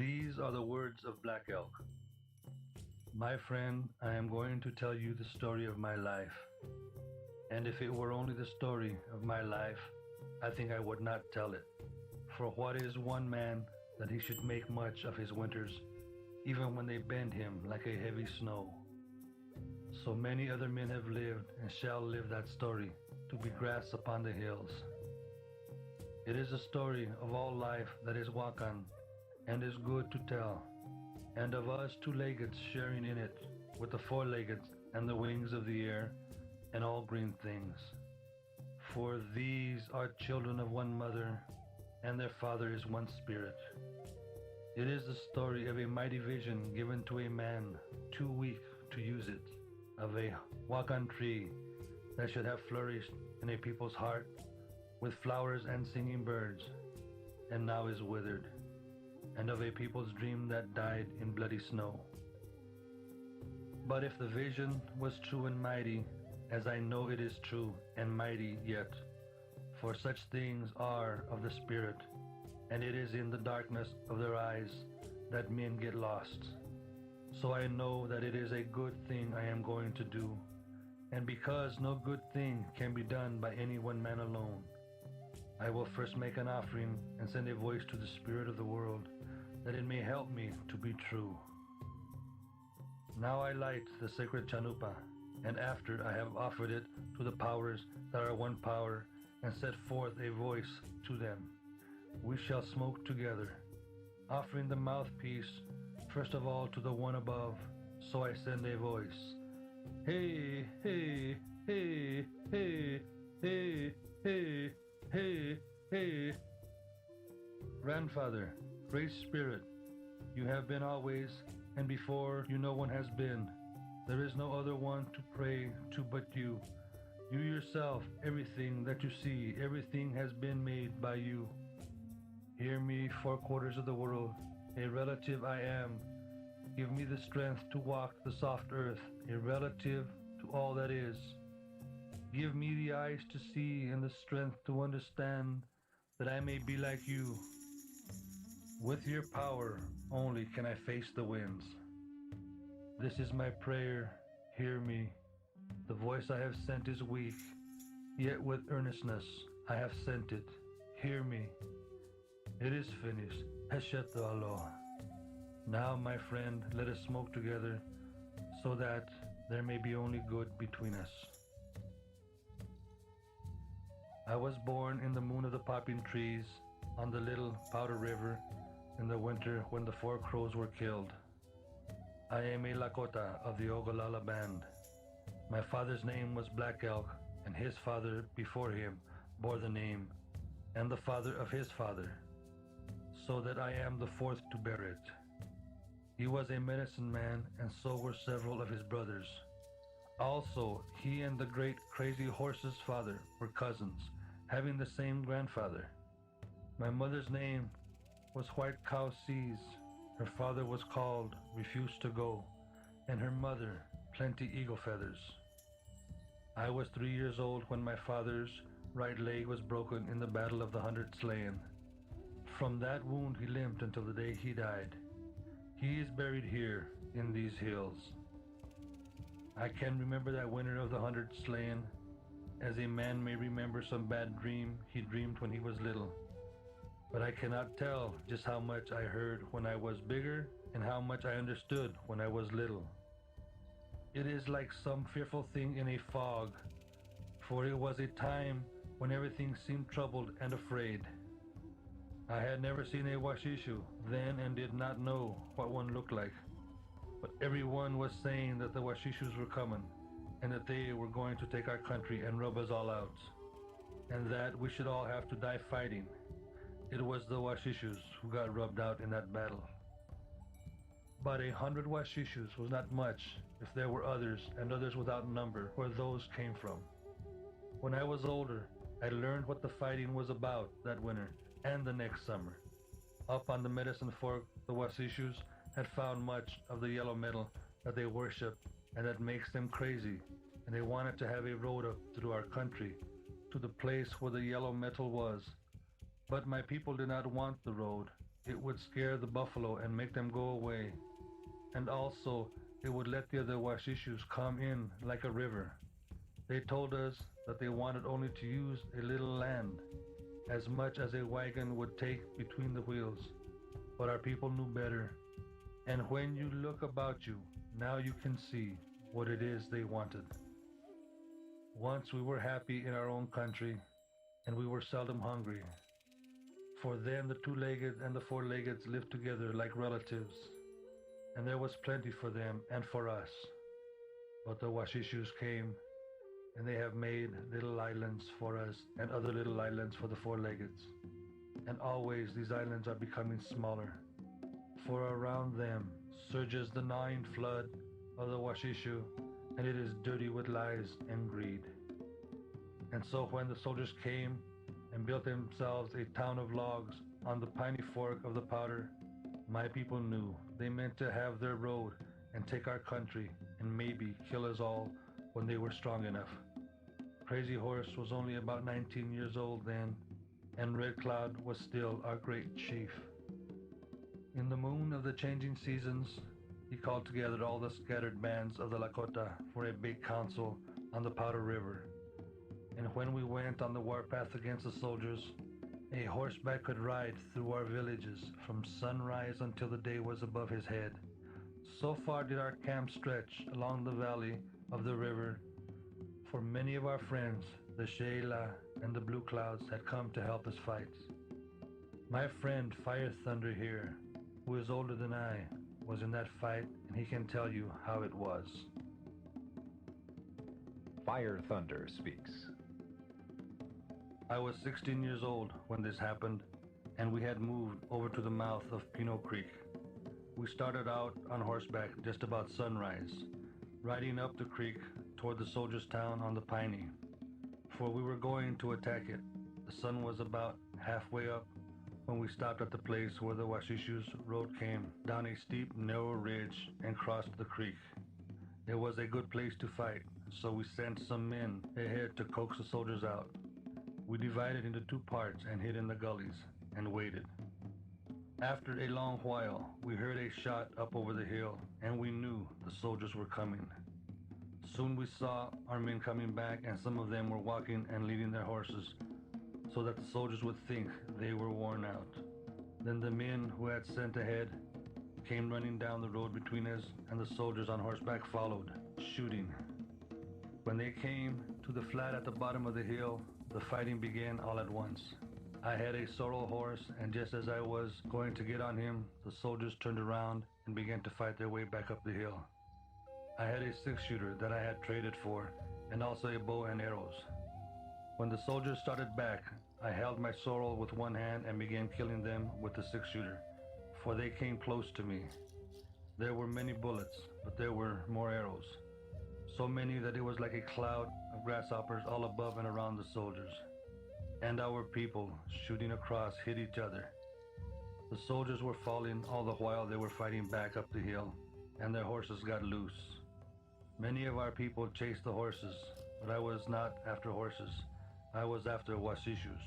These are the words of Black Elk. My friend, I am going to tell you the story of my life. And if it were only the story of my life, I think I would not tell it. For what is one man that he should make much of his winters, even when they bend him like a heavy snow? So many other men have lived and shall live that story, to be grass upon the hills. It is a story of all life that is wakan, and is good to tell, and of us two-leggeds sharing in it, with the four-leggeds and the wings of the air, and all green things. For these are children of one mother, and their father is one spirit. It is the story of a mighty vision given to a man too weak to use it, of a wakan tree that should have flourished in a people's heart with flowers and singing birds, and now is withered, and of a people's dream that died in bloody snow. But if the vision was true and mighty, as I know it is true and mighty yet, for such things are of the Spirit, and it is in the darkness of their eyes that men get lost. So I know that it is a good thing I am going to do, and because no good thing can be done by any one man alone, I will first make an offering and send a voice to the Spirit of the world, that it may help me to be true. Now I light the sacred chanupa, and after I have offered it to the powers that are one power, and set forth a voice to them, we shall smoke together, offering the mouthpiece first of all to the one above. So I send a voice. Hey, hey, hey, hey, hey, hey, hey, hey. Grandfather, Great Spirit, you have been always, and before you no one has been. There is no other one to pray to but you. You yourself, everything that you see, everything has been made by you. Hear me, four quarters of the world, a relative I am. Give me the strength to walk the soft earth, a relative to all that is. Give me the eyes to see and the strength to understand, that I may be like you. With your power only can I face the winds. This is my prayer, hear me. The voice I have sent is weak, yet with earnestness I have sent it. Hear me. It is finished. Heshet Allah. Now, my friend, let us smoke together, so that there may be only good between us. I was born in the moon of the popping trees, on the little Powder River, in the winter when the four crows were killed. I am a Lakota of the Ogallala band. My father's name was Black Elk, and his father before him bore the name, and the father of his father, so that I am the fourth to bear it. He was a medicine man, and so were several of his brothers. Also, he and the great crazy horse's father were cousins, having the same grandfather. My mother's name was White Cow Seas. Her father was called Refuse to Go, and her mother Plenty Eagle Feathers. I was 3 years old when my father's right leg was broken in the Battle of the 100 Slain. From that wound he limped until the day he died. He is buried here in these hills. I can remember that winter of the 100 Slain, as a man may remember some bad dream he dreamed when he was little. But I cannot tell just how much I heard when I was bigger and how much I understood when I was little. It is like some fearful thing in a fog, for it was a time when everything seemed troubled and afraid. I had never seen a washishu then and did not know what one looked like, but everyone was saying that the washishus were coming, and that they were going to take our country and rub us all out, and that we should all have to die fighting. It was the washishus who got rubbed out in that battle. But 100 washishus was not much if there were others, and others without number, where those came from. When I was older, I learned what the fighting was about that winter and the next summer. Up on the Medicine Fork, the washishus had found much of the yellow metal that they worship and that makes them crazy, and they wanted to have a road up through our country to the place where the yellow metal was. But my people did not want the road, It would scare the buffalo and make them go away. And also, it would let the other Washishus come in like a river. They told us that they wanted only to use a little land, as much as a wagon would take between the wheels. But our people knew better. And when you look about you, now you can see what it is they wanted. Once we were happy in our own country, and we were seldom hungry. For then the two-legged and the four-leggeds lived together like relatives, and there was plenty for them and for us. But the Washishus came, and they have made little islands for us and other little islands for the four-leggeds. And always these islands are becoming smaller, for around them surges the gnawing flood of the Washishu, and it is dirty with lies and greed. And so when the soldiers came and built themselves a town of logs on the piney fork of the Powder, my people knew they meant to have their road and take our country and maybe kill us all when they were strong enough. Crazy Horse was only about 19 years old then, and Red Cloud was still our great chief. In the moon of the changing seasons, he called together all the scattered bands of the Lakota for a big council on the Powder River. And when we went on the warpath against the soldiers, a horseback could ride through our villages from sunrise until the day was above his head. So far did our camp stretch along the valley of the river, for many of our friends, the Sheila and the Blue Clouds, had come to help us fight. My friend Fire Thunder here, who is older than I, was in that fight, and he can tell you how it was. Fire Thunder speaks. I was 16 years old when this happened, and we had moved over to the mouth of Pinot Creek. We started out on horseback just about sunrise, riding up the creek toward the soldiers' town on the Piney, for we were going to attack it. The sun was about halfway up when we stopped at the place where the Washishus road came down a steep, narrow ridge and crossed the creek. It was a good place to fight, so we sent some men ahead to coax the soldiers out. We divided into two parts and hid in the gullies and waited. After a long while, we heard a shot up over the hill, and we knew the soldiers were coming. Soon we saw our men coming back, and some of them were walking and leading their horses, so that the soldiers would think they were worn out. Then the men who had sent ahead came running down the road between us, and the soldiers on horseback followed, shooting. When they came to the flat at the bottom of the hill, the fighting began all at once. I had a sorrel horse, and just as I was going to get on him, the soldiers turned around and began to fight their way back up the hill. I had a six-shooter that I had traded for, and also a bow and arrows. When the soldiers started back, I held my sorrel with one hand and began killing them with the six-shooter, for they came close to me. There were many bullets, but there were more arrows. So many that it was like a cloud of grasshoppers all above and around the soldiers. And our people, shooting across, hit each other. The soldiers were falling all the while they were fighting back up the hill, and their horses got loose. Many of our people chased the horses, but I was not after horses. I was after Washishus.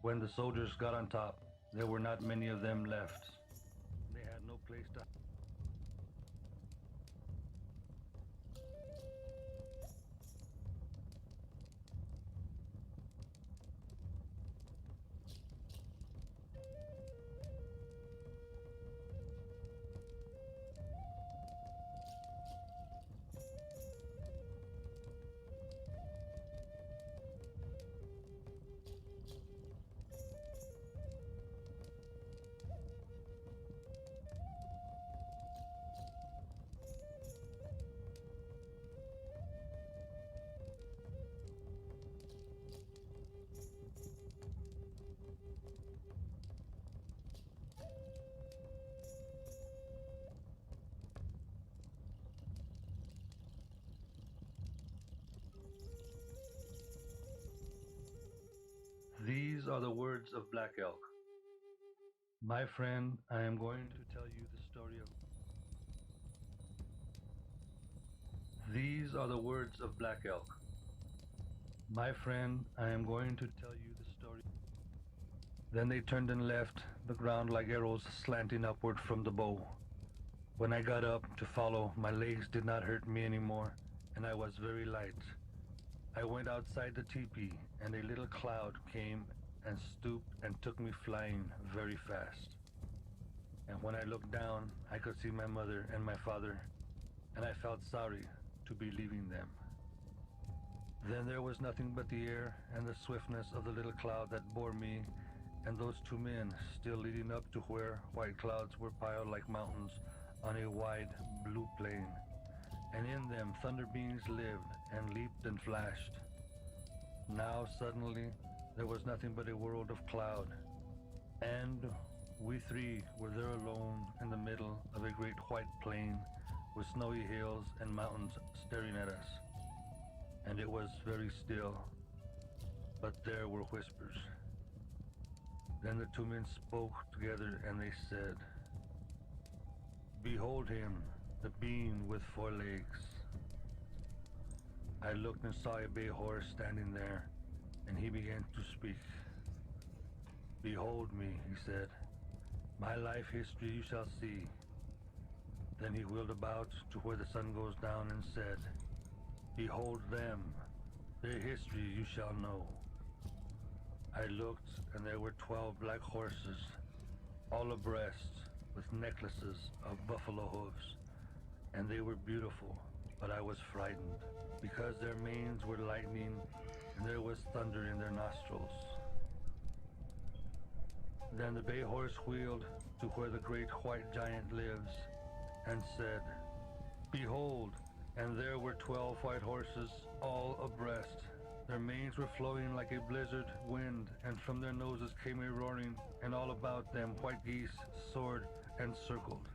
When the soldiers got on top, there were not many of them left. They had no place to hide. These are the words of Black Elk. My friend, I am going to tell you the story of... These are the words of Black Elk. My friend, I am going to tell you the story... Then they turned and left the ground like arrows slanting upward from the bow. When I got up to follow, my legs did not hurt me anymore, and I was very light. I went outside the teepee, and a little cloud came and stooped and took me flying very fast. And when I looked down, I could see my mother and my father, and I felt sorry to be leaving them. Then there was nothing but the air and the swiftness of the little cloud that bore me and those two men still leading up to where white clouds were piled like mountains on a wide blue plain, and in them thunder beings lived and leaped and flashed. Now suddenly there was nothing but a world of cloud, and we three were there alone in the middle of a great white plain with snowy hills and mountains staring at us. And it was very still, but there were whispers. Then the two men spoke together and they said, "Behold him, the being with 4 legs." I looked and saw a bay horse standing there, and he began to speak. "Behold me," he said. "My life history you shall see." Then he wheeled about to where the sun goes down and said, "Behold them, their history you shall know." I looked, and there were 12 black horses, all abreast, with necklaces of buffalo hooves, and they were beautiful, but I was frightened, because their manes were lightning, and there was thunder in their nostrils. Then the bay horse wheeled to where the great white giant lives, and said, "Behold," and there were 12 white horses, all abreast. Their manes were flowing like a blizzard wind, and from their noses came a roaring, and all about them white geese soared and circled.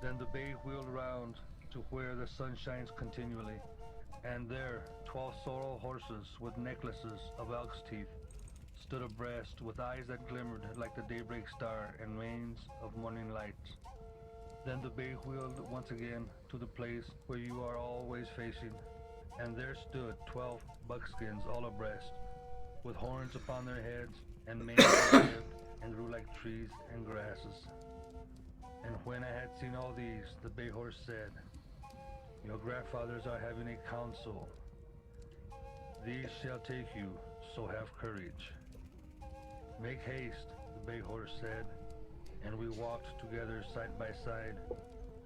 Then the bay wheeled round to where the sun shines continually, and there 12 sorrel horses with necklaces of elk's teeth stood abreast, with eyes that glimmered like the daybreak star and manes of morning light. Then the bay wheeled once again to the place where you are always facing, and there stood 12 buckskins all abreast, with horns upon their heads, and manes that lived and grew like trees and grasses. And when I had seen all these, the bay horse said, "Your grandfathers are having a council. These shall take you, so have courage." "Make haste," the bay horse said, and we walked together side by side,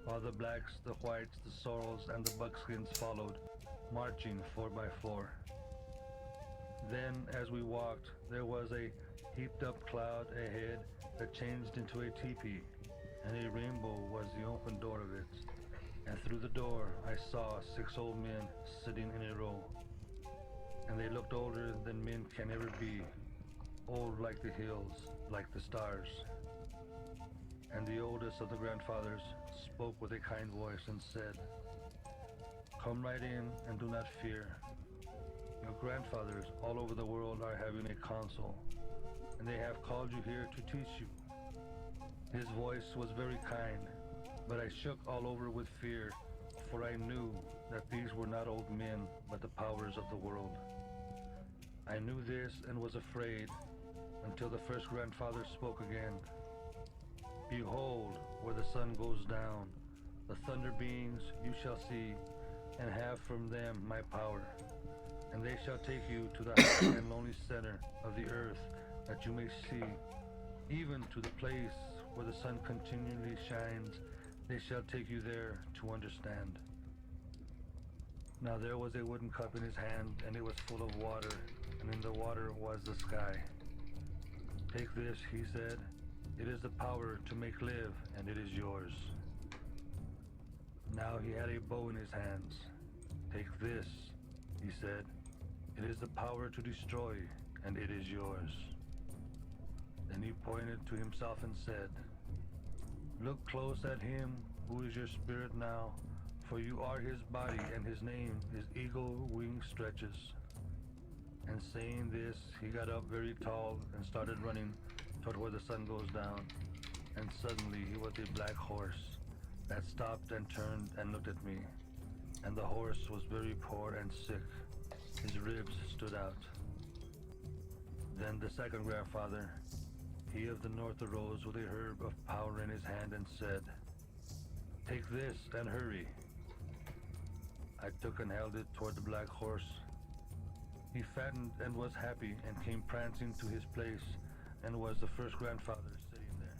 while the blacks, the whites, the sorrels, and the buckskins followed, marching 4 by 4. Then, as we walked, there was a heaped-up cloud ahead that changed into a teepee, and a rainbow was the open door of it. And through the door I saw 6 old men sitting in a row, and they looked older than men can ever be, old like the hills, like the stars. And the oldest of the grandfathers spoke with a kind voice and said, "Come right in and do not fear. Your grandfathers all over the world are having a council, and they have called you here to teach you." His voice was very kind, but I shook all over with fear, for I knew that these were not old men, but the powers of the world. I knew this and was afraid, until the first grandfather spoke again. "Behold, where the sun goes down, the thunder beings you shall see, and have from them my power. And they shall take you to the high and lonely center of the earth, that you may see, even to the place where the sun continually shines. They shall take you there to understand." Now there was a wooden cup in his hand, and it was full of water, and in the water was the sky. "Take this," he said. "It is the power to make live, and it is yours." Now he had a bow in his hands. "Take this," he said. "It is the power to destroy, and it is yours." Then he pointed to himself and said, "Look close at him who is your spirit now, for you are his body, and his name is Eagle Wing Stretches." And saying this, he got up very tall and started running toward where the sun goes down. And suddenly he was a black horse that stopped and turned and looked at me. And the horse was very poor and sick. His ribs stood out. Then the second grandfather, He of the north arose with a herb of power in his hand and said, "Take this and hurry." I took and held it toward the black horse. He fattened and was happy and came prancing to his place and was the first grandfather sitting there.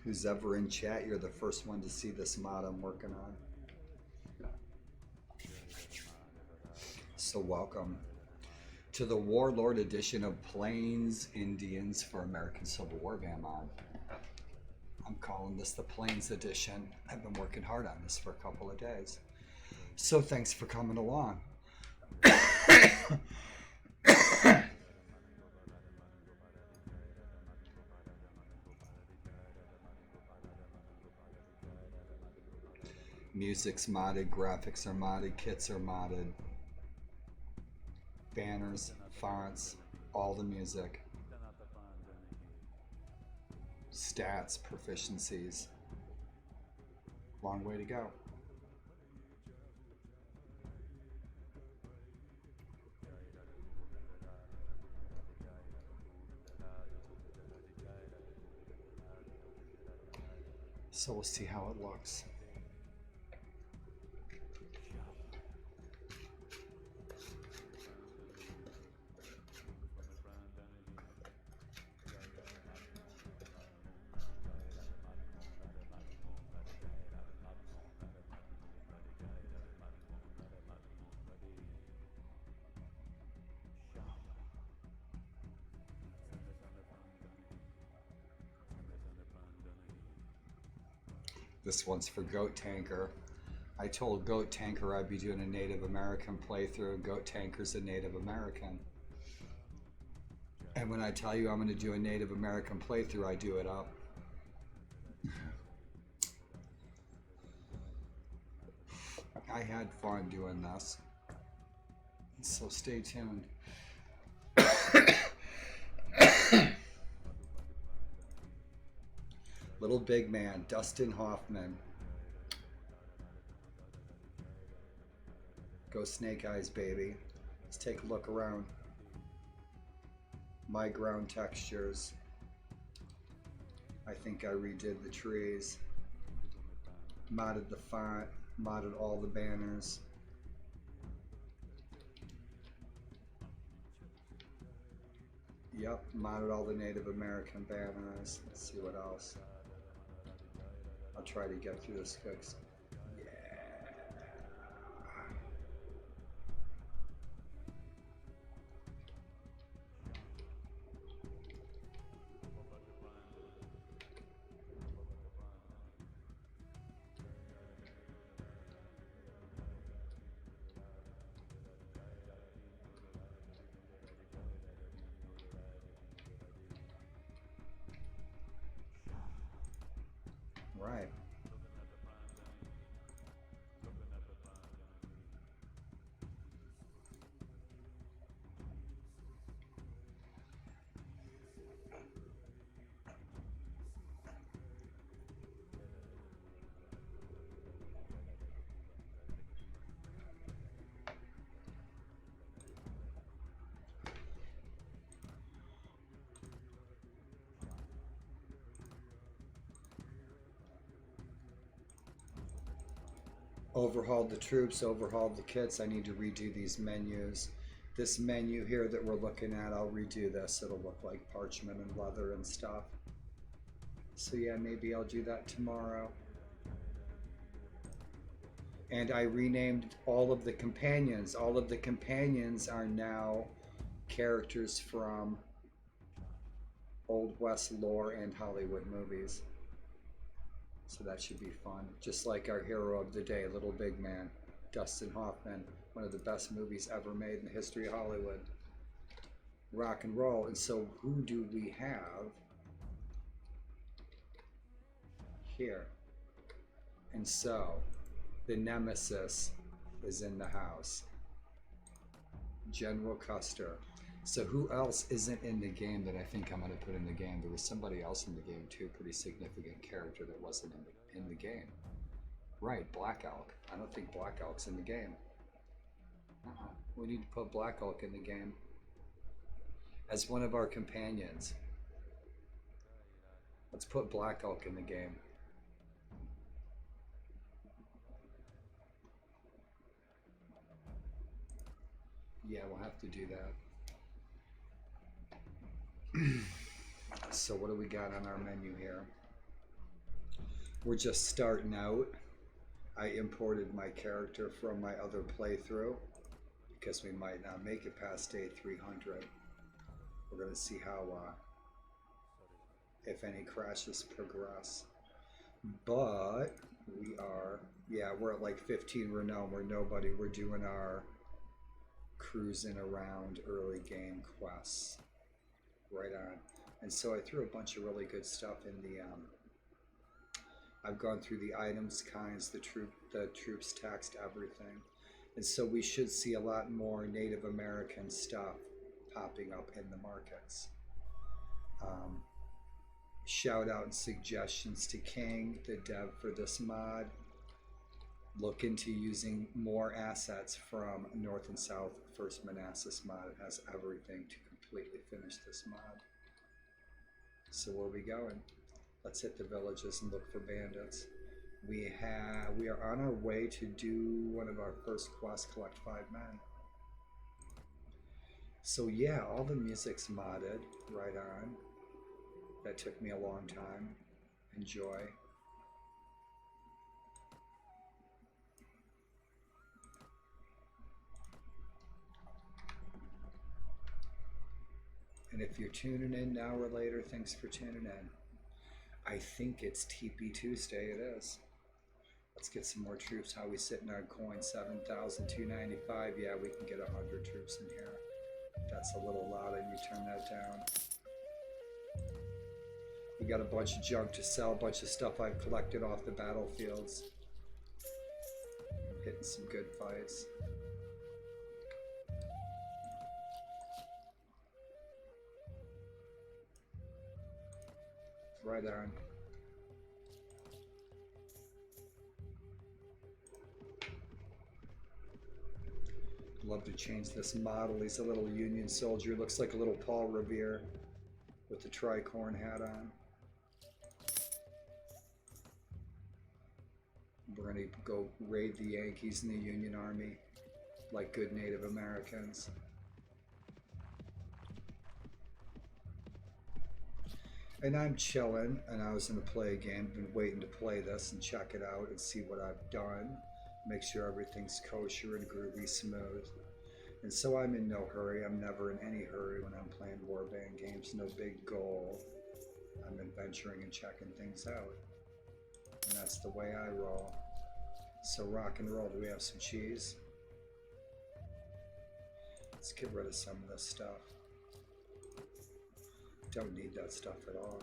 Who's ever in chat, you're the first one to see this mod I'm working on. So welcome to the Warlord edition of Plains Indians for American Civil War Band mod. I'm calling this the Plains edition. I've been working hard on this for a couple of days. So thanks for coming along. Music's modded, graphics are modded, kits are modded, banners, fonts, all the music, stats, proficiencies. Long way to go. So we'll see how it looks. This one's for Goat Tanker. I told Goat Tanker I'd be doing a Native American playthrough. Goat Tanker's a Native American. And when I tell you I'm going to do a Native American playthrough, I do it up. I had fun doing this. So stay tuned. Little Big Man, Dustin Hoffman. Go Snake Eyes, baby. Let's take a look around. My ground textures. I think I redid the trees. Modded the font. Modded all the banners. Yep, modded all the Native American banners. Let's see what else. I'll try to get through this quick. Yeah. Right. Overhauled the troops, overhauled the kits. I need to redo these menus. This menu here that we're looking at, I'll redo this. It'll look like parchment and leather and stuff. So yeah, maybe I'll do that tomorrow. And I renamed all of the companions. All of the companions are now characters from Old West lore and Hollywood movies. So that should be fun. Just like our hero of the day, Little Big Man, Dustin Hoffman, one of the best movies ever made in the history of Hollywood. Rock and roll. And so who do we have here? And so the Nemesis is in the house. General Custer. So who else isn't in the game that I think I'm going to put in the game? There was somebody else in the game too, pretty significant character that wasn't in the game. Right, Black Elk. I don't think Black Elk's in the game. We need to put Black Elk in the game as one of our companions. Let's put Black Elk in the game. Yeah, we'll have to do that. So what do we got on our menu here? We're just starting out. I imported my character from my other playthrough because we might not make it past day 300. We're going to see how, if any crashes progress. But we are, yeah, we're at like 15 renown. We're nobody. We're doing our cruising around early game quests. Right on. And so I threw a bunch of really good stuff in the I've gone through the items, kinds, the troops, text, everything. And so we should see a lot more Native American stuff popping up in the markets. Shout out and suggestions to King, the dev for this mod. Look into using more assets from North and South First Manassas mod. It has everything to completely finish this mod. So where are we going? Let's hit the villages and look for bandits. We are on our way to do one of our first quests, collect 5 men. So yeah, all the music's modded, right on. That took me a long time. Enjoy. And if you're tuning in now or later, thanks for tuning in. I think it's TP Tuesday, it is. Let's get some more troops. How we sitting on coin? 7,295. Yeah, we can get 100 troops in here. That's a little loud. I need to turn that down. We got a bunch of junk to sell, a bunch of stuff I've collected off the battlefields. Hitting some good fights. Right on. Love to change this model. He's a little Union soldier. Looks like a little Paul Revere with the tricorn hat on. We're going to go raid the Yankees and the Union Army like good Native Americans. And I'm chilling, and I was going to play a game. Been waiting to play this and check it out and see what I've done. Make sure everything's kosher and groovy smooth. And so I'm in no hurry. I'm never in any hurry when I'm playing warband games. No big goal. I'm adventuring and checking things out. And that's the way I roll. So rock and roll. Do we have some cheese? Let's get rid of some of this stuff. Don't need that stuff at all.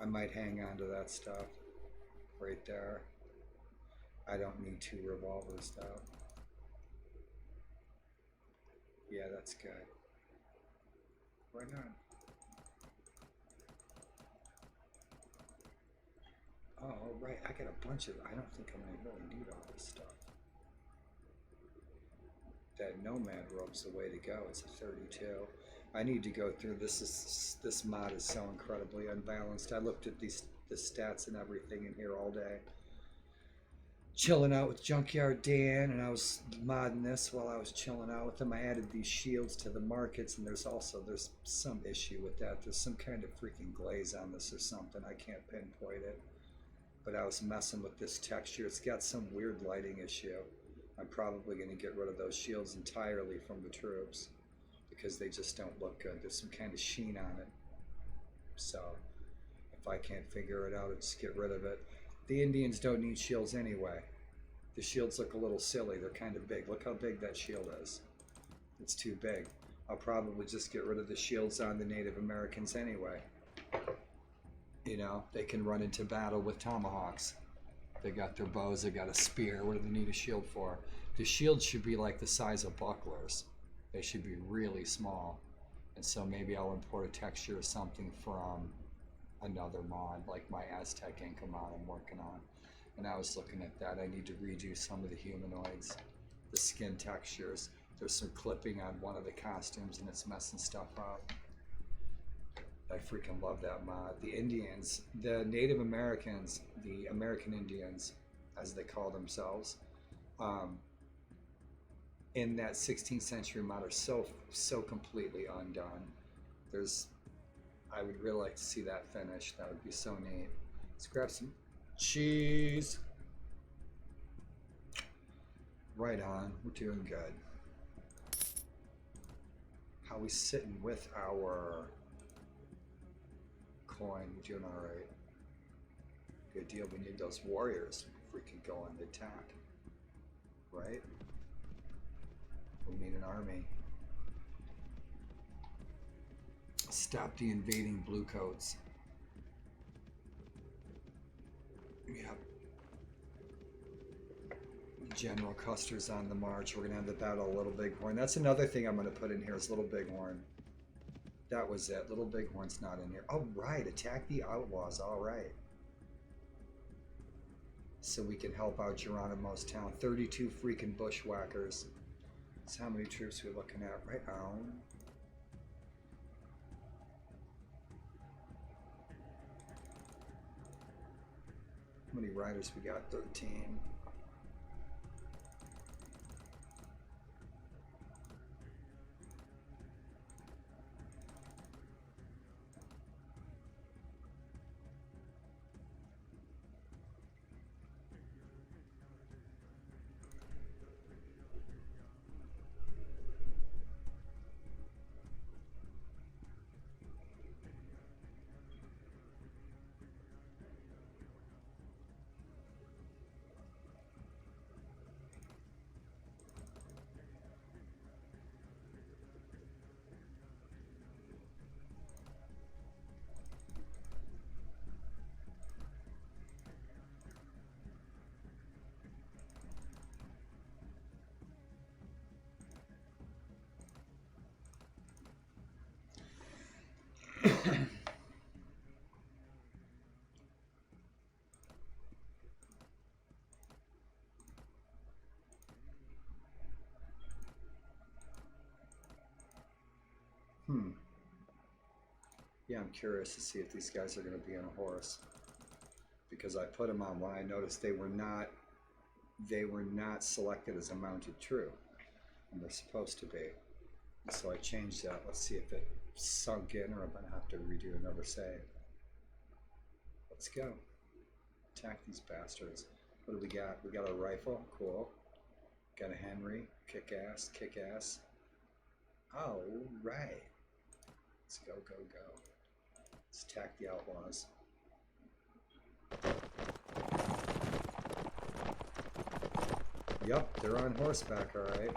I might hang on to that stuff right there. I don't need 2 revolvers though. Yeah, that's good. Why not? Oh, right. I got a bunch of. I don't think I'm gonna really need all this stuff. That nomad rope's the way to go. It's a 32. I need to go through this mod is so incredibly unbalanced. I looked at the stats and everything in here all day, chilling out with Junkyard Dan, and I was modding this while I was chilling out with him. I added these shields to the markets, and there's some issue with that. There's some kind of freaking glaze on this or something. I can't pinpoint it, but I was messing with this texture. It's got some weird lighting issue. I'm probably going to get rid of those shields entirely from the troops because they just don't look good. There's some kind of sheen on it. So if I can't figure it out, I'll just get rid of it. The Indians don't need shields anyway. The shields look a little silly. They're kind of big. Look how big that shield is. It's too big. I'll probably just get rid of the shields on the Native Americans anyway. You know, they can run into battle with tomahawks. They got their bows, they got a spear. What do they need a shield for? The shield should be like the size of bucklers. They should be really small. And so maybe I'll import a texture or something from another mod, like my Aztec Inca mod I'm working on. And I was looking at that. I need to redo some of the humanoids, the skin textures. There's some clipping on one of the costumes and it's messing stuff up. I freaking love that mod. The Indians, the Native Americans, the American Indians, as they call themselves, in that 16th century mod are so completely undone. I would really like to see that finished. That would be so neat. Let's grab some cheese. Right on. We're doing good. How we sitting with our coin? We're doing all right. Good deal. We need those warriors. Freaking go on the attack. Right? We need an army. Stop the invading bluecoats. Yep. General Custer's on the march. We're gonna have the battle of Little Bighorn. That's another thing I'm gonna put in here is Little Bighorn. That was it. Little Bighorn's not in here. Oh right, attack the outlaws. All right. So we can help out Geronimo's town. 32 freaking bushwhackers. That's how many troops we're looking at right now. How many riders we got? 13. Yeah, I'm curious to see if these guys are going to be on a horse, because I put them on when I noticed they were not selected as a mounted troop, and they're supposed to be. And so I changed that. Let's see if it sunk in, or I'm going to have to redo another save. Let's go. Attack these bastards. What do we got? We got a rifle. Cool. Got a Henry. Kick ass. Kick ass. All right. Let's go, go, go. Let's attack the outlaws. Yup, they're on horseback, alright.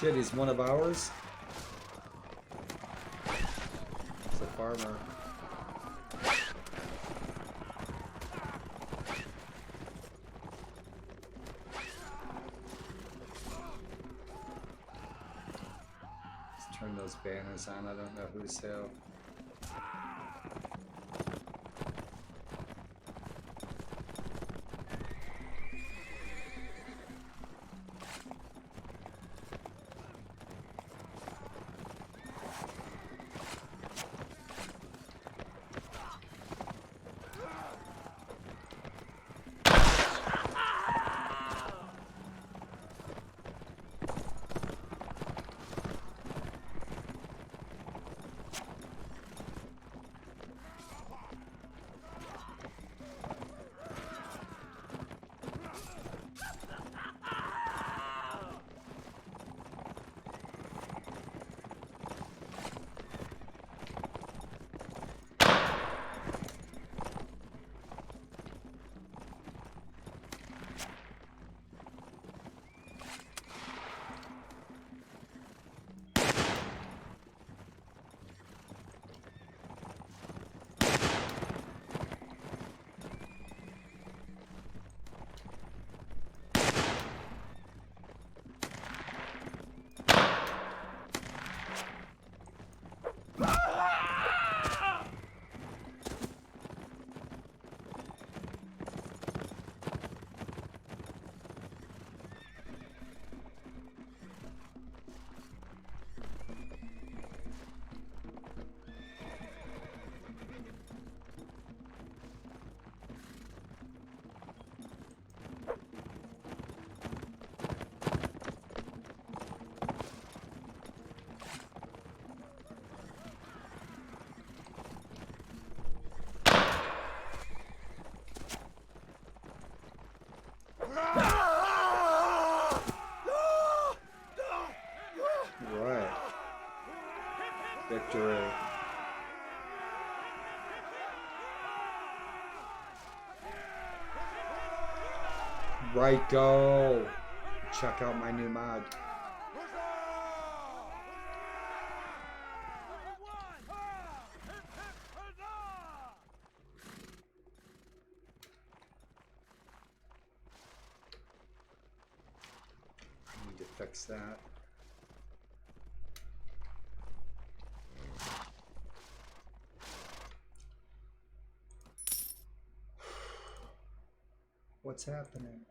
shit, he's one of ours? He's a farmer. Let's turn those banners on. I don't know who's who. Right. Victory. Right, go. Check out my new mod. I need to fix that. What's happening?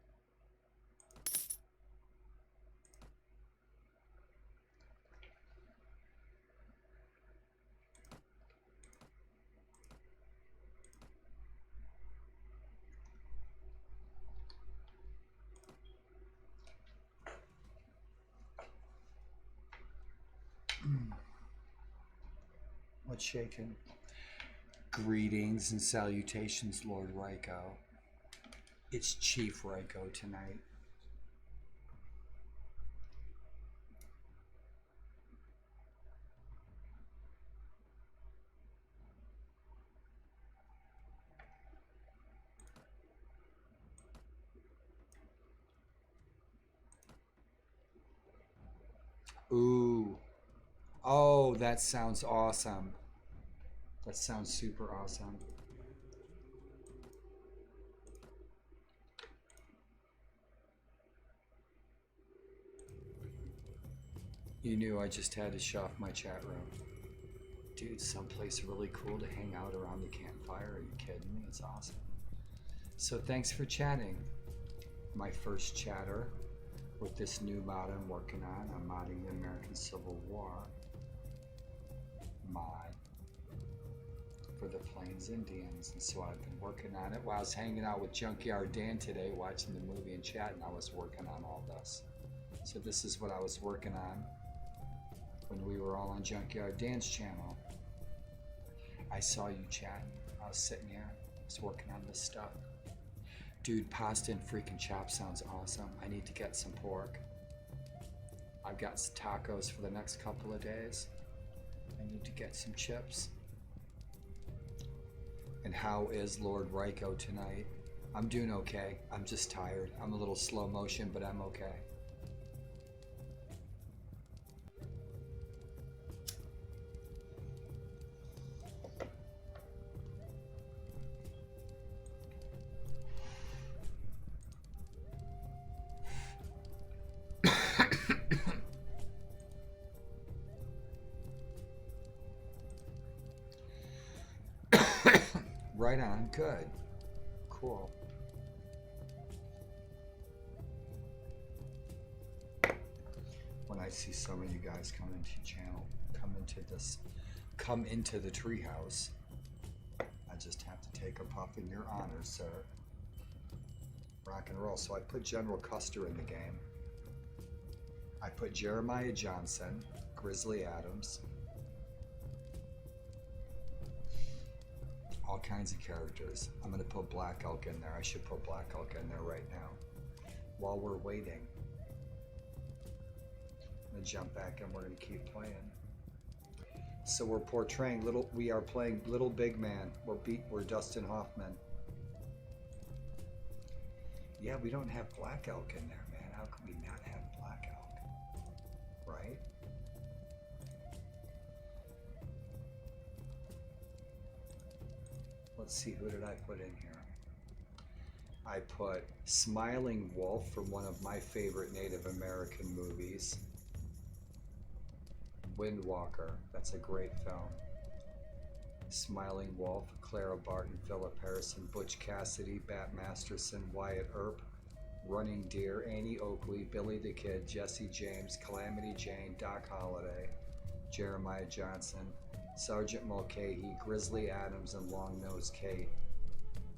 What's shaking? Greetings and salutations, Lord Ryko. It's Chief Ryko tonight. Ooh. Oh, that sounds awesome. That sounds super awesome. You knew I just had to shut off my chat room. Dude, someplace really cool to hang out around the campfire. Are you kidding me? It's awesome. So thanks for chatting. My first chatter with this new mod I'm working on. I'm modding the American Civil War mod for the Plains Indians. And so I've been working on it while I was hanging out with Junkyard Dan today, watching the movie and chatting. I was working on all this. So this is what I was working on when we were all on Junkyard Dan's channel. I saw you chatting. I was sitting here. I was working on this stuff. Dude, pasta and freaking chop sounds awesome. I need to get some pork. I've got tacos for the next couple of days. I need to get some chips. And how is Lord Ryko tonight? I'm doing okay. I'm just tired. I'm a little slow motion, but I'm okay. Right on. Good. Cool. When I see some of you guys come into the channel, come into the treehouse, I just have to take a puff in your honor, sir. Rock and roll. So I put General Custer in the game. I put Jeremiah Johnson, Grizzly Adams, all kinds of characters. I'm going to put Black Elk in there. I should put Black Elk in there right now. While we're waiting, I'm going to jump back and we're going to keep playing. So we're portraying we are playing Little Big Man. We're Dustin Hoffman. Yeah, we don't have Black Elk in there, man. How could we not have Black Elk? Right? Let's see, who did I put in here? I put Smiling Wolf from one of my favorite Native American movies. Windwalker, that's a great film. Smiling Wolf, Clara Barton, Philip Harrison, Butch Cassidy, Bat Masterson, Wyatt Earp, Running Deer, Annie Oakley, Billy the Kid, Jesse James, Calamity Jane, Doc Holliday, Jeremiah Johnson, Sergeant Mulcahy, Grizzly Adams, and Long Nose Kate.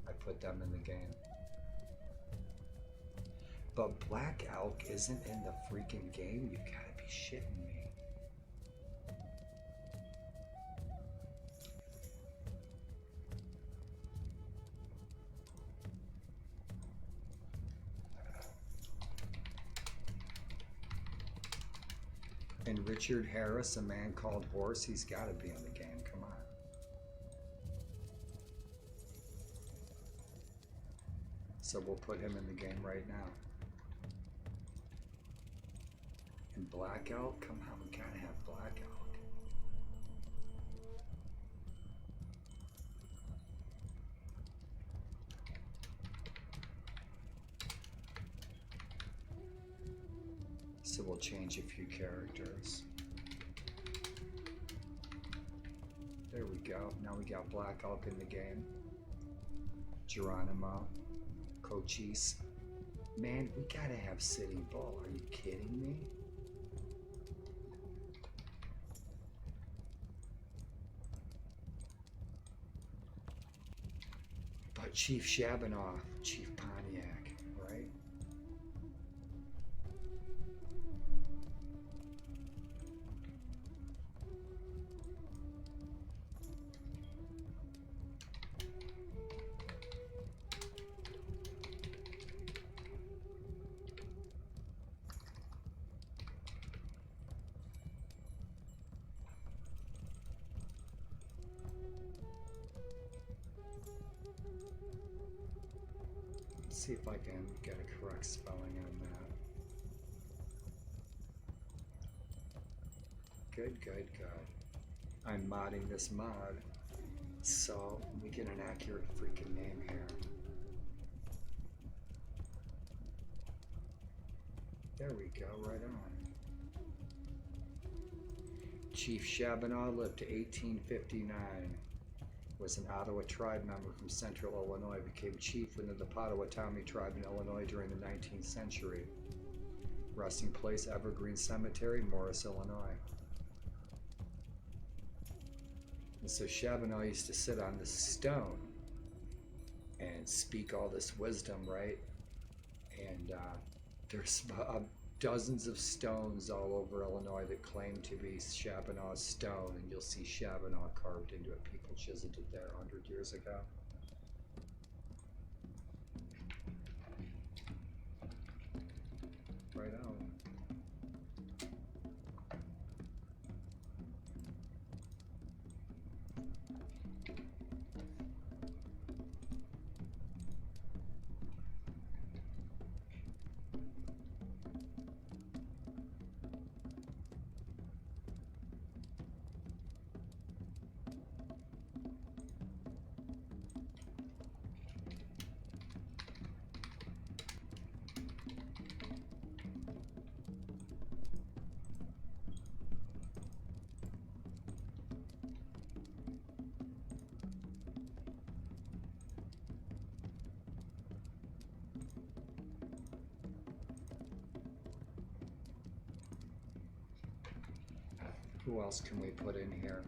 I put them in the game. But Black Elk isn't in the freaking game? You gotta be shitting me. And Richard Harris, A Man Called Horse, he's got to be in the game. Come on. So we'll put him in the game right now. And Black Elk? Come on, we got to have Black Elk. So we'll change a few characters. There we go. Now we got Black Elk in the game. Geronimo. Cochise. Man, we gotta have Sitting Bull. Are you kidding me? But Chief Shabanoff, Chief Pontiac, right? See if I can get a correct spelling on that. Good, good, good. I'm modding this mod, so we get an accurate freaking name here. There we go, right on. Chief Shabanaw lived to 1859. Was an Ottawa tribe member from central Illinois, became chief within the Potawatomi tribe in Illinois during the 19th century. Resting place, Evergreen Cemetery, Morris, Illinois. And so Shabanaw used to sit on this stone and speak all this wisdom, right? And there's dozens of stones all over Illinois that claim to be Shabanaw's stone, and you'll see Shabanaw carved into it. People chiseled it there 100 years ago. Right on. Who else can we put in here?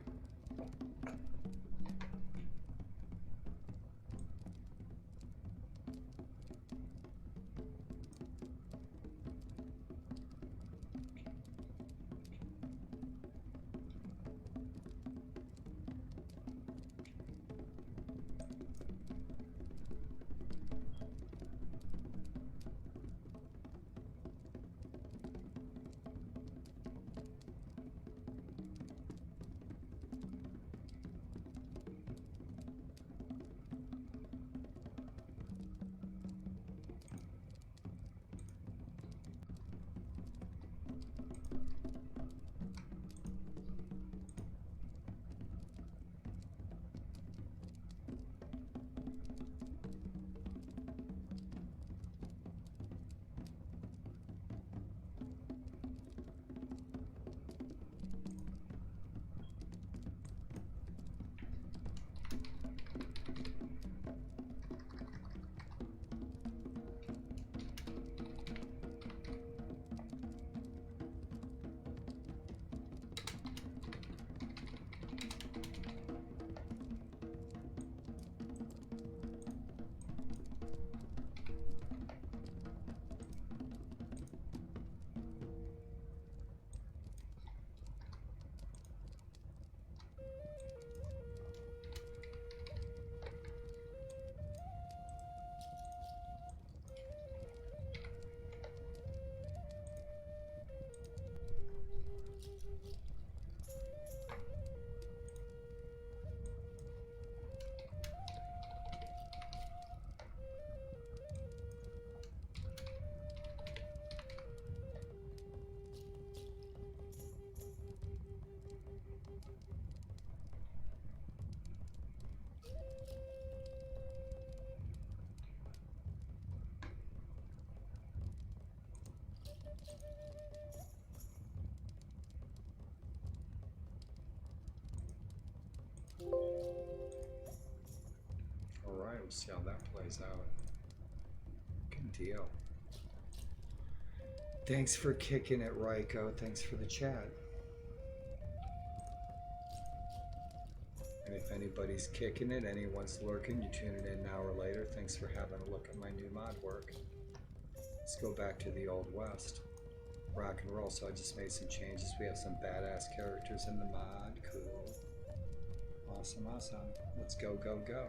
Alright, we'll see how that plays out. Good deal. Thanks for kicking it, Raiko. Thanks for the chat. And if anybody's kicking it, anyone's lurking, you tune it in an hour later. Thanks for having a look at my new mod work. Let's go back to the Old West. Rock and roll. So I just made some changes. We have some badass characters in the mod. Cool. Awesome, awesome. Let's go, go, go.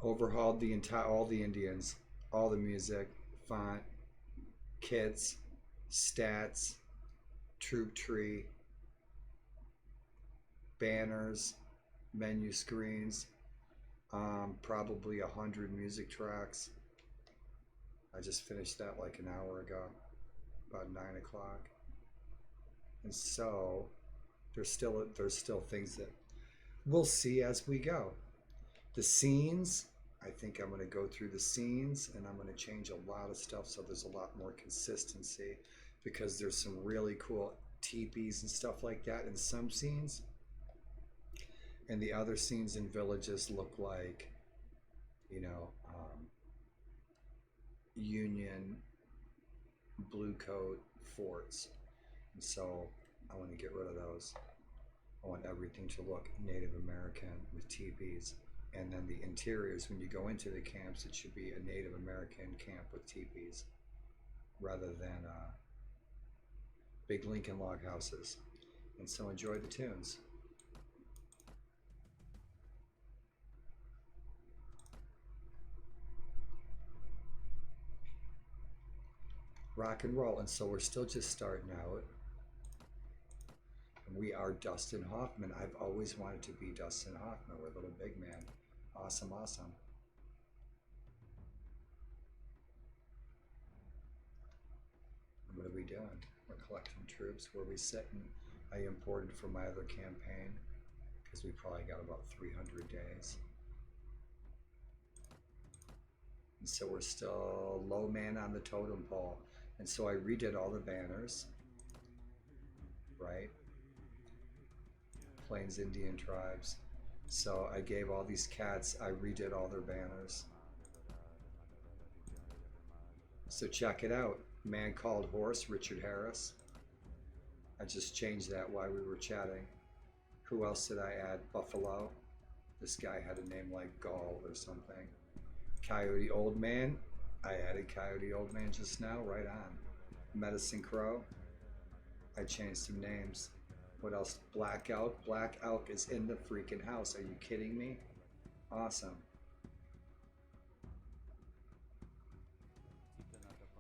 Overhauled the entire, all the Indians, all the music, font, kits, stats, troop tree, banners, menu screens, probably 100 music tracks. I just finished that like an hour ago, about 9 o'clock. And so there's still things that we'll see as we go. The scenes, I think I'm going to go through the scenes and I'm going to change a lot of stuff so there's a lot more consistency, because there's some really cool teepees and stuff like that in some scenes. And the other scenes in villages look like, you know, Union blue coat forts. And so I want to get rid of those. I want everything to look Native American with teepees. And then the interiors, when you go into the camps, it should be a Native American camp with teepees rather than big Lincoln log houses. And so enjoy the tunes. Rock and roll. And so we're still just starting out. And we are Dustin Hoffman. I've always wanted to be Dustin Hoffman. We're a little big man. Awesome, awesome. What are we doing? We're collecting troops. Where we sitting? I imported from my other campaign because we probably got about 300 days. And so we're still low man on the totem pole. And so I redid all the banners, right? Plains Indian tribes. So I gave all these cats, I redid all their banners. So check it out. Man Called Horse, Richard Harris. I just changed that while we were chatting. Who else did I add? Buffalo. This guy had a name like Gall or something. Coyote Old Man. I added Coyote Old Man just now, right on. Medicine Crow. I changed some names. What else? Black Elk. Black Elk is in the freaking house. Are you kidding me? Awesome.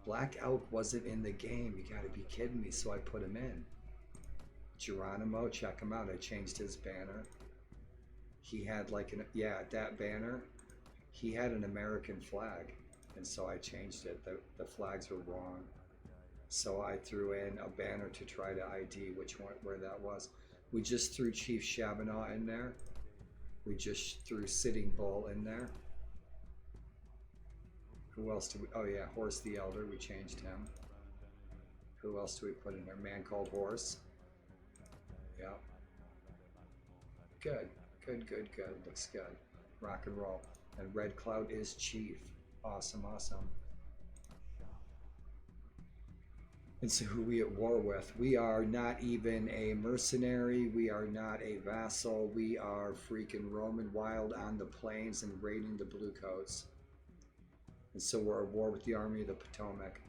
Black Elk wasn't in the game. You gotta be kidding me. So I put him in. Geronimo, check him out. I changed his banner. He had like an, yeah, that banner, he had an American flag. And so I changed it. The flags were wrong. So I threw in a banner to try to ID which one, where that was. We just threw Chief Shabanaw in there. We just threw Sitting Bull in there. Who else do we, oh yeah, Horse the Elder, we changed him. Who else do we put in there? Man Called Horse. Yeah. Good, good, good, good. Looks good. Rock and roll. And Red Cloud is Chief. Awesome, awesome. And so who are we at war with? We are not even a mercenary. We are not a vassal. We are freaking roaming wild on the plains and raiding the Bluecoats. And so we're at war with the Army of the Potomac.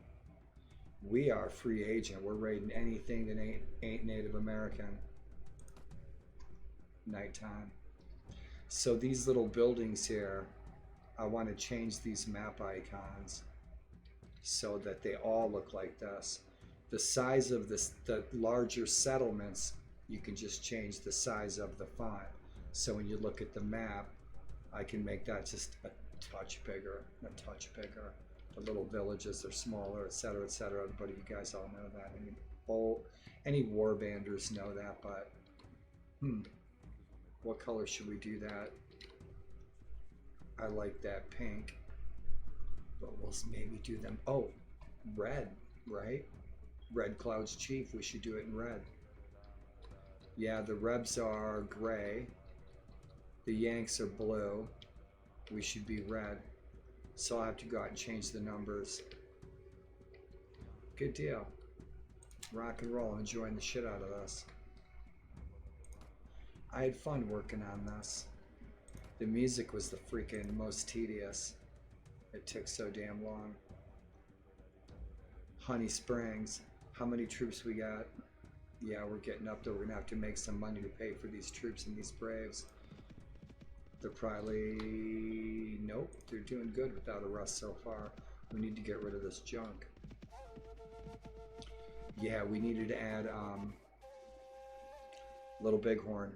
We are free agent. We're raiding anything that ain't Native American. Nighttime. So these little buildings here, I want to change these map icons so that they all look like this. The size of this, the larger settlements, you can just change the size of the font. So when you look at the map, I can make that just a touch bigger, a touch bigger. The little villages are smaller, etc., etc. But you guys all know that. Any warbanders know that, but what color should we do that? I like that pink, but we'll maybe do them, oh, red, right? Red Cloud's Chief, we should do it in red. Yeah, the Rebs are gray. The Yanks are blue. We should be red. So I'll have to go out and change the numbers. Good deal. Rock and roll, I'm enjoying the shit out of this. I had fun working on this. The music was the freaking most tedious. It took so damn long. Honey Springs. How many troops we got? Yeah, we're getting up there. We're gonna have to make some money to pay for these troops and these Braves. They're probably, nope, they're doing good without a rust so far. We need to get rid of this junk. Yeah, we needed to add Little Bighorn.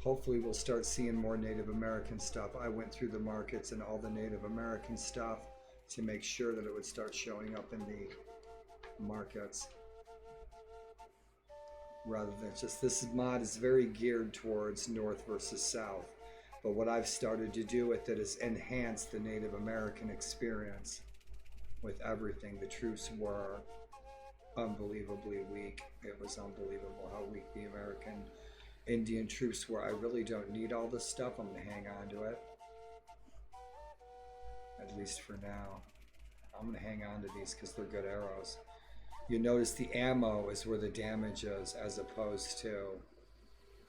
Hopefully we'll start seeing more Native American stuff. I went through the markets and all the Native American stuff to make sure that it would start showing up in the markets. Rather than just, this mod is very geared towards North versus South. But what I've started to do with it is enhance the Native American experience with everything. The troops were unbelievably weak. It was unbelievable how weak the American Indian troops were. I really don't need all this stuff. I'm going to hang on to it. At least for now. I'm going to hang on to these because they're good arrows. You notice the ammo is where the damage is as opposed to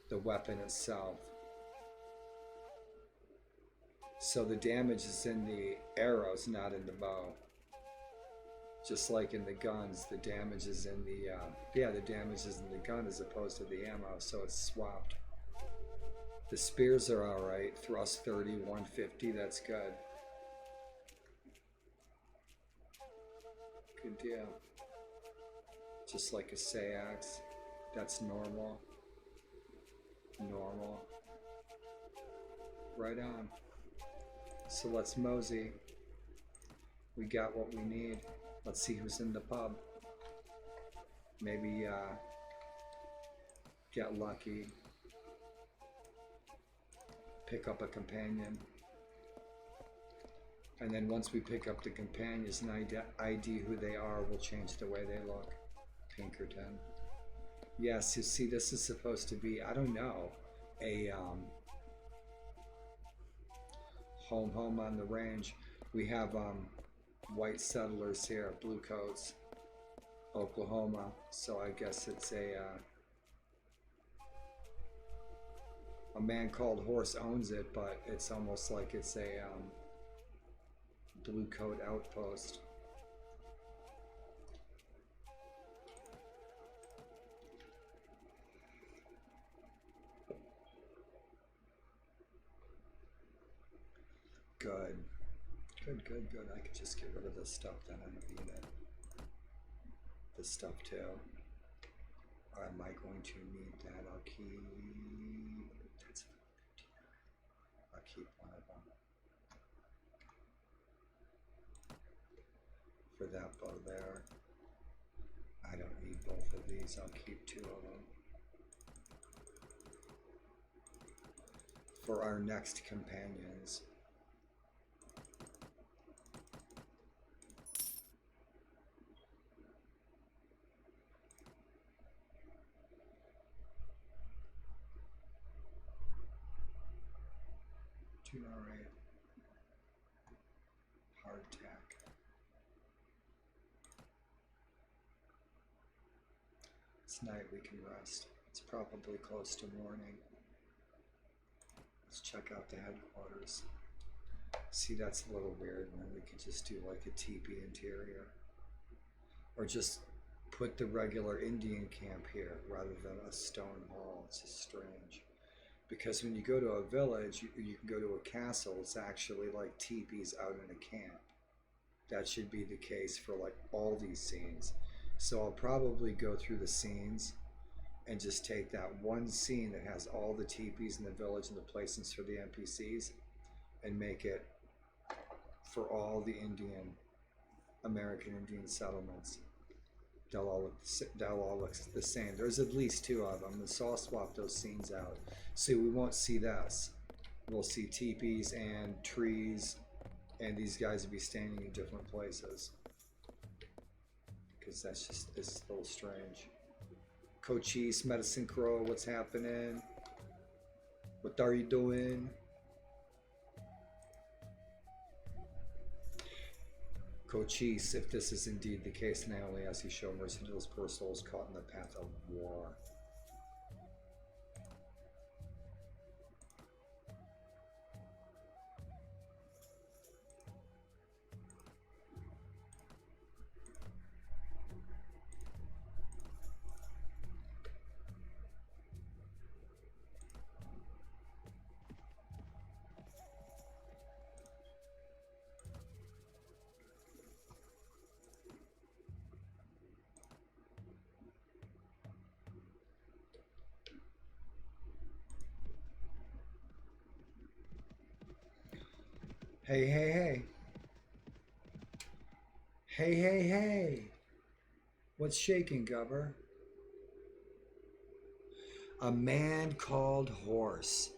the weapon itself. So the damage is in the arrows, not in the bow. Just like in the guns, the damage is in the, the damage is in the gun as opposed to the ammo, so it's swapped. The spears are alright, thrust 30, 150, that's good. Good deal. Just like a Sayax, that's normal. Normal. Right on. So let's mosey. We got what we need. Let's see who's in the pub. Maybe get lucky. Pick up a companion. And then once we pick up the companions and ID who they are, we'll change the way they look. Pinkerton. Yes, you see, this is supposed to be, I don't know, a home on the range. We have white settlers here, blue coats, Oklahoma. So I guess it's a man called Horse owns it, but it's almost like it's a blue coat outpost. Good. Good. I could just get rid of this stuff, then I don't need it. This stuff too. Or am I going to need that? I'll keep one of them. For that bow there. I don't need both of these. I'll keep 2 of them. For our next companions. Alright. Hardtack. It's night, we can rest. It's probably close to morning. Let's check out the headquarters. See, that's a little weird, and then we could just do like a teepee interior. Or just put the regular Indian camp here rather than a stone wall. It's just strange. Because when you go to a village, you can go to a castle, it's actually like teepees out in a camp. That should be the case for like all these scenes. So I'll probably go through the scenes and just take that one scene that has all the teepees in the village and the placements for the NPCs and make it for all the American Indian settlements. They'll all look the same. There's at least 2 of them, so I'll swap those scenes out. So we won't see this. We'll see teepees and trees, and these guys will be standing in different places. Because that's just, it's a little strange. Cochise, Medicine Crow, what's happening? What are you doing? Cochise, if this is indeed the case, and I only ask you show mercy to those poor souls caught in the path of war. Hey, hey, hey. Hey, hey, hey. What's shaking, Gubber? A Man Called Horse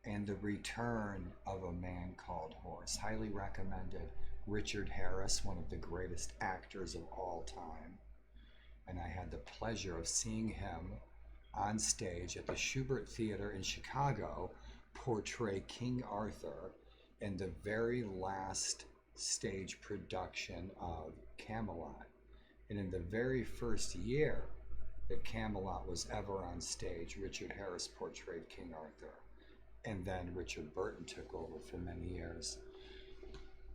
and the Return of a Man Called Horse. Highly recommended. Richard Harris, one of the greatest actors of all time. And I had the pleasure of seeing him on stage at the Schubert Theater in Chicago portray King Arthur in the very last stage production of Camelot. And in the very first year that Camelot was ever on stage, Richard Harris portrayed King Arthur. And then Richard Burton took over for many years.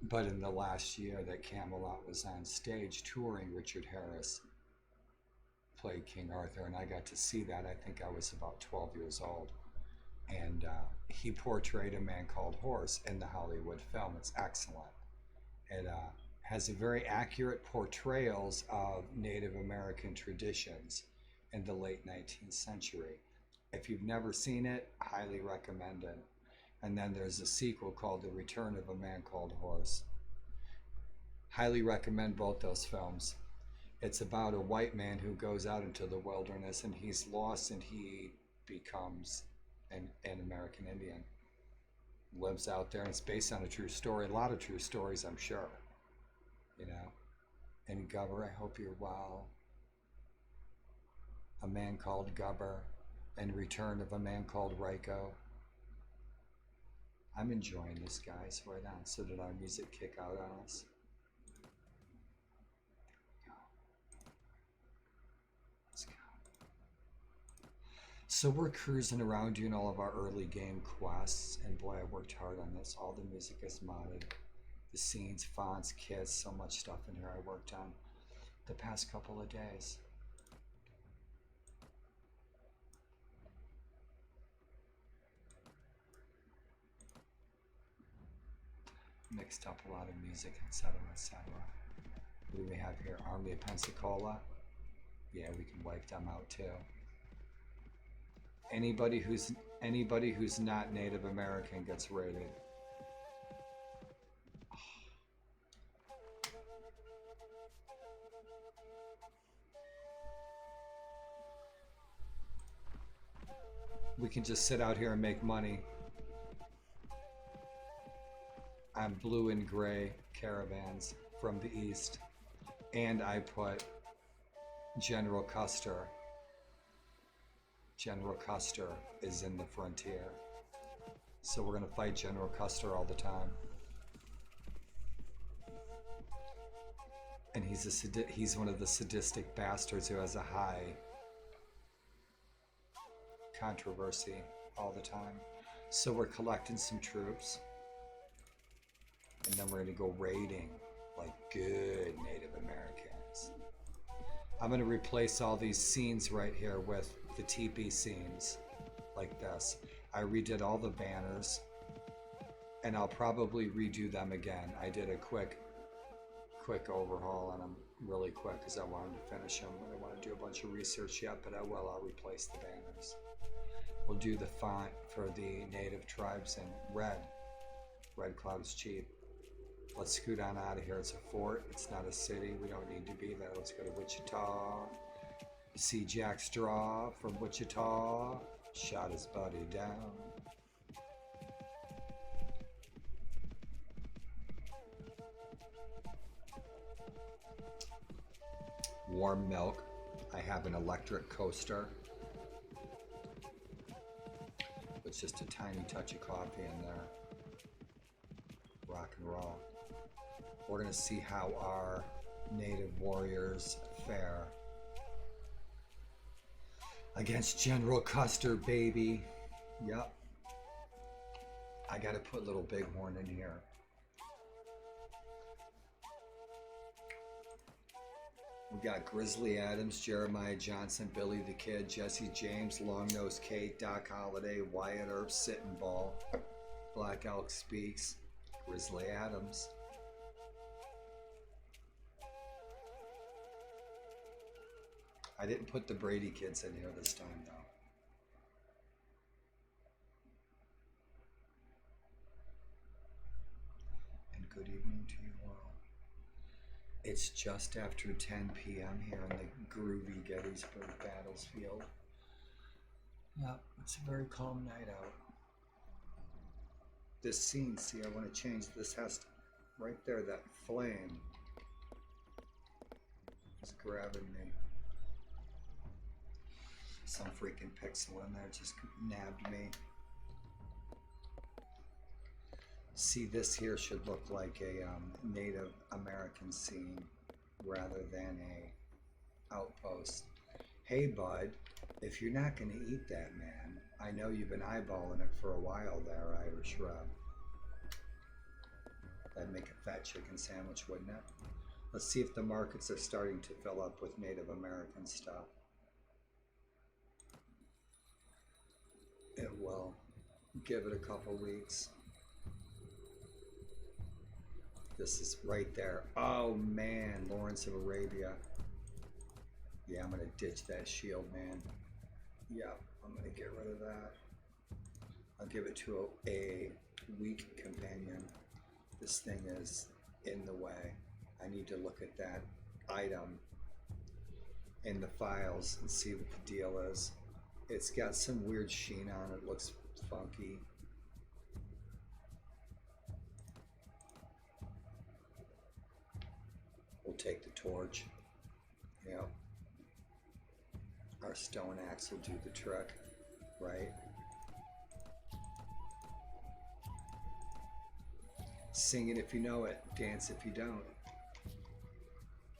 But in the last year that Camelot was on stage touring, Richard Harris played King Arthur, and I got to see that. I think I was about 12 years old. And he portrayed A Man Called Horse in the Hollywood film. It's excellent. It has a very accurate portrayals of Native American traditions in the late 19th century. If you've never seen it, highly recommend it. And then there's a sequel called The Return of a Man Called Horse. Highly recommend both those films. It's about a white man who goes out into the wilderness and he's lost and he becomes an American Indian. lives out there, and it's based on a true story. A lot of true stories, I'm sure. You know. And Gubber, I hope you're well. A Man Called Gubber, and Return of a Man Called Ryko. I'm enjoying this, guys, right on. So did our music kick out on us? Let's go. So we're cruising around doing all of our early game quests, and boy, I worked hard on this. All the music is modded. The scenes, fonts, kits, so much stuff in here I worked on the past couple of days. Mixed up a lot of music, etc., etc. What do we have here? Army of Pensacola. Yeah, we can wipe them out too. Anybody who's not Native American gets raided. We can just sit out here and make money. On blue and gray caravans from the east, and I put General Custer. General Custer is in the frontier, so we're gonna fight General Custer all the time. And he's one of the sadistic bastards who has a high controversy all the time. So we're collecting some troops. And then we're going to go raiding like good Native Americans. I'm going to replace all these scenes right here with the teepee scenes like this. I redid all the banners, and I'll probably redo them again. I did a quick overhaul on them really quick because I wanted to finish them. I don't want to do a bunch of research yet, but I'll replace the banners. We'll do the font for the native tribes in red. Red Cloud's cheap. Let's scoot on out of here. It's a fort. It's not a city. We don't need to be there. Let's go to Wichita. See Jack Straw from Wichita. Shot his buddy down. Warm milk. I have an electric coaster. With just a tiny touch of coffee in there. Rock and roll. We're going to see how our native warriors fare against General Custer, baby. Yep. I got to put little Bighorn in here. We got Grizzly Adams, Jeremiah Johnson, Billy the Kid, Jesse James, Long Nose Kate, Doc Holliday, Wyatt Earp, Sitting Bull, Black Elk Speaks, Grizzly Adams. I didn't put the Brady kids in here this time, though. And good evening to you all. It's just after 10 p.m. here in the groovy Gettysburg Battlefield. Yeah, it's a very calm night out. This scene, see, I want to change this. Has to, right there, that flame is grabbing me. Some freaking pixel in there just nabbed me. See, this here should look like a Native American scene rather than a outpost. Hey bud, if you're not gonna eat that, man, I know you've been eyeballing it for a while there, Irish Rub. That'd make a fat chicken sandwich, wouldn't it? Let's see if the markets are starting to fill up with Native American stuff. It will. Give it a couple weeks. This is right there. Oh man, Lawrence of Arabia. Yeah, I'm gonna ditch that shield, man. Yeah, I'm gonna get rid of that. I'll give it to a weak companion. This thing is in the way. I need to look at that item in the files and see what the deal is. It's got some weird sheen on it. Looks funky. take the torch. Yep. Our stone axe will do the trick, right? Sing it if you know it, dance if you don't.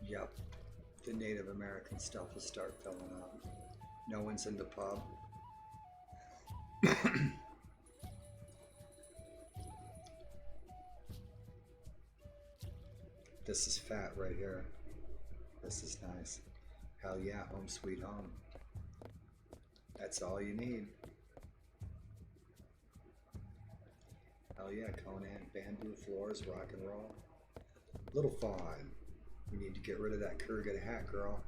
Yep. The Native American stuff will start filling up. No one's in the pub. This is fat right here. This is nice. Hell yeah, home sweet home. That's all you need. Hell yeah, Conan. Bamboo floors, rock and roll. Little fawn. We need to get rid of that Kurgan hat, girl.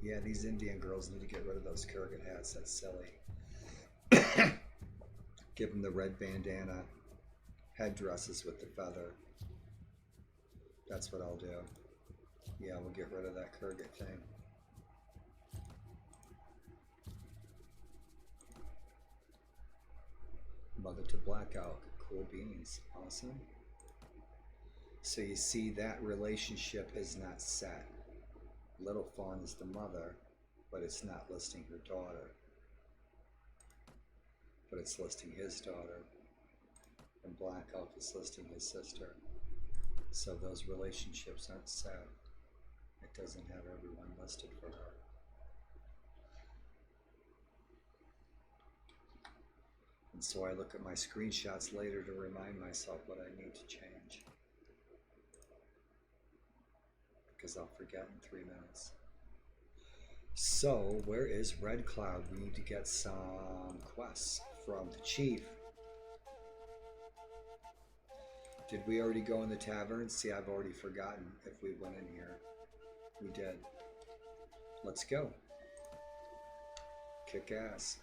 Yeah, these Indian girls need to get rid of those Kurgan hats. That's silly. Give them the red bandana headdresses with the feather. That's what I'll do. Yeah, we'll get rid of that Kurgan thing. Mother to blackout. Cool beans. Awesome. So you see that relationship is not set. Little Fawn is the mother, but it's not listing her daughter. But it's listing his daughter. And Black Elf is listing his sister. So those relationships aren't set. It doesn't have everyone listed for her. And so I look at my screenshots later to remind myself what I need to change. Because I'll forget in 3 minutes. So, where is Red Cloud? We need to get some quests from the chief. Did we already go in the tavern? See, I've already forgotten if we went in here. We did. Let's go. Kick ass.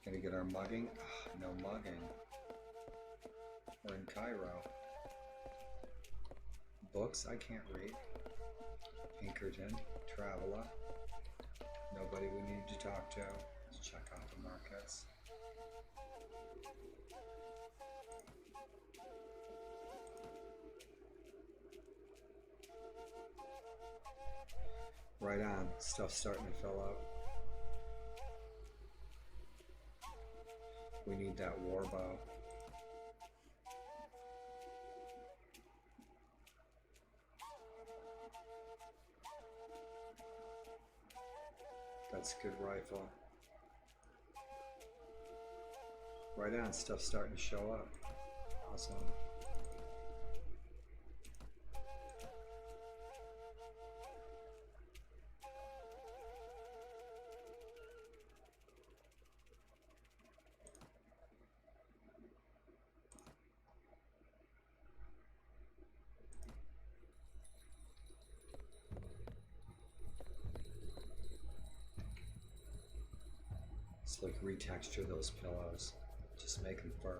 Gonna get our mugging? Ugh, no mugging. We're in Cairo. Books? I can't read. Pinkerton. Traveler. Nobody we need to talk to. Let's check out the markets. Right on. Stuff's starting to fill up. We need that war bow. That's a good rifle. Right on, stuff's starting to show up. Awesome. Let's like retexture those pillows. Just make them fur.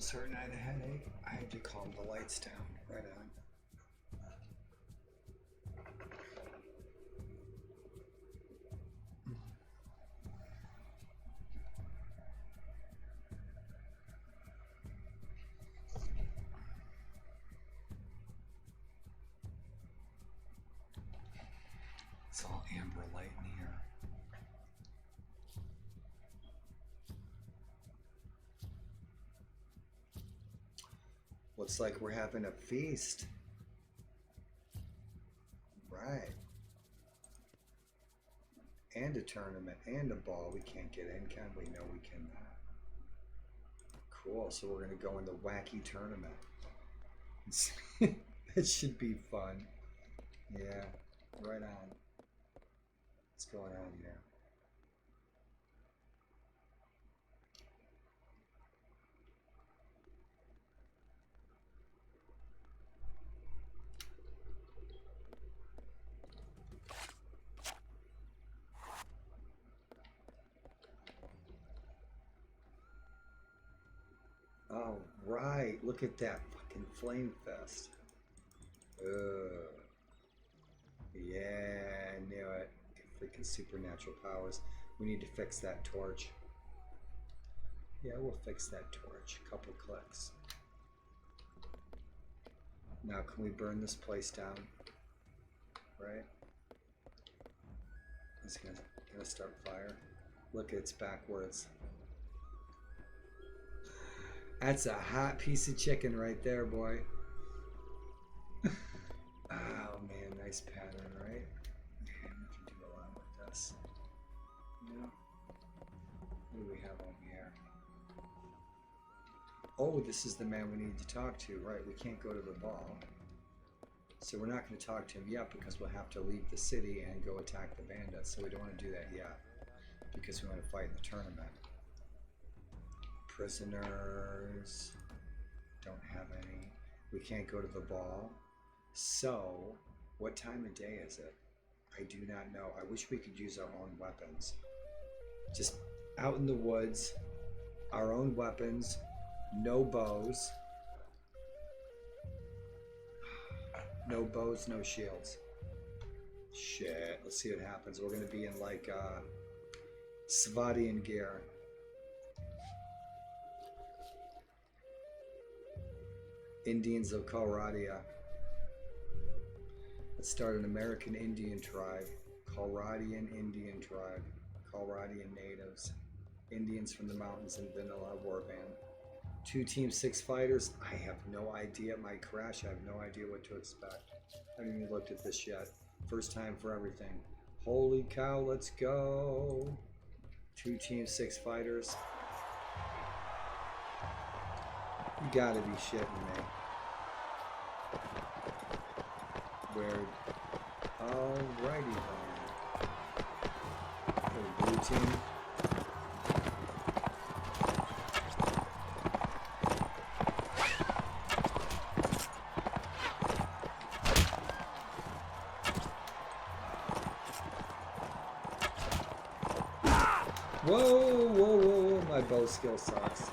certain I had a headache. I had to calm the lights down. Right on. It's all amber light in here. Looks like we're having a feast. Right. And a tournament and a ball. We can't get in, can we? No, we cannot. Cool. So we're going to go in the wacky tournament. It should be fun. Yeah. Right on. What's going on here? Oh, right. Look at that fucking flame fest. Yeah, I knew it. Freaking supernatural powers. We need to fix that torch. Yeah, we'll fix that torch. Couple clicks. Now, can we burn this place down? Right? It's gonna start fire. Look, it's backwards. That's a hot piece of chicken right there, boy. Oh man, nice pattern, right? Man, we can do a lot with this. Yeah. What do we have over here? Oh, this is the man we need to talk to, right? We can't go to the ball. So we're not going to talk to him yet because we'll have to leave the city and go attack the bandits. So we don't want to do that yet because we want to fight in the tournament. Prisoners. Don't have any. We can't go to the ball. So, what time of day is it? I do not know. I wish we could use our own weapons. Just out in the woods, our own weapons, no bows. No bows, no shields. Shit, let's see what happens. We're gonna be in like Svadian gear. Indians of Colradia. Let's start an American Indian tribe. Colradian Indian tribe. Colradian natives. Indians from the mountains and vanilla warband. 2 teams, 6 fighters. I have no idea. It might crash. I have no idea what to expect. I haven't even looked at this yet. First time for everything. Holy cow, let's go. 2 teams, 6 fighters. You gotta be shitting me. Weird. Alrighty then. Oh, blue team. Whoa, whoa, whoa, my bow skill sucks.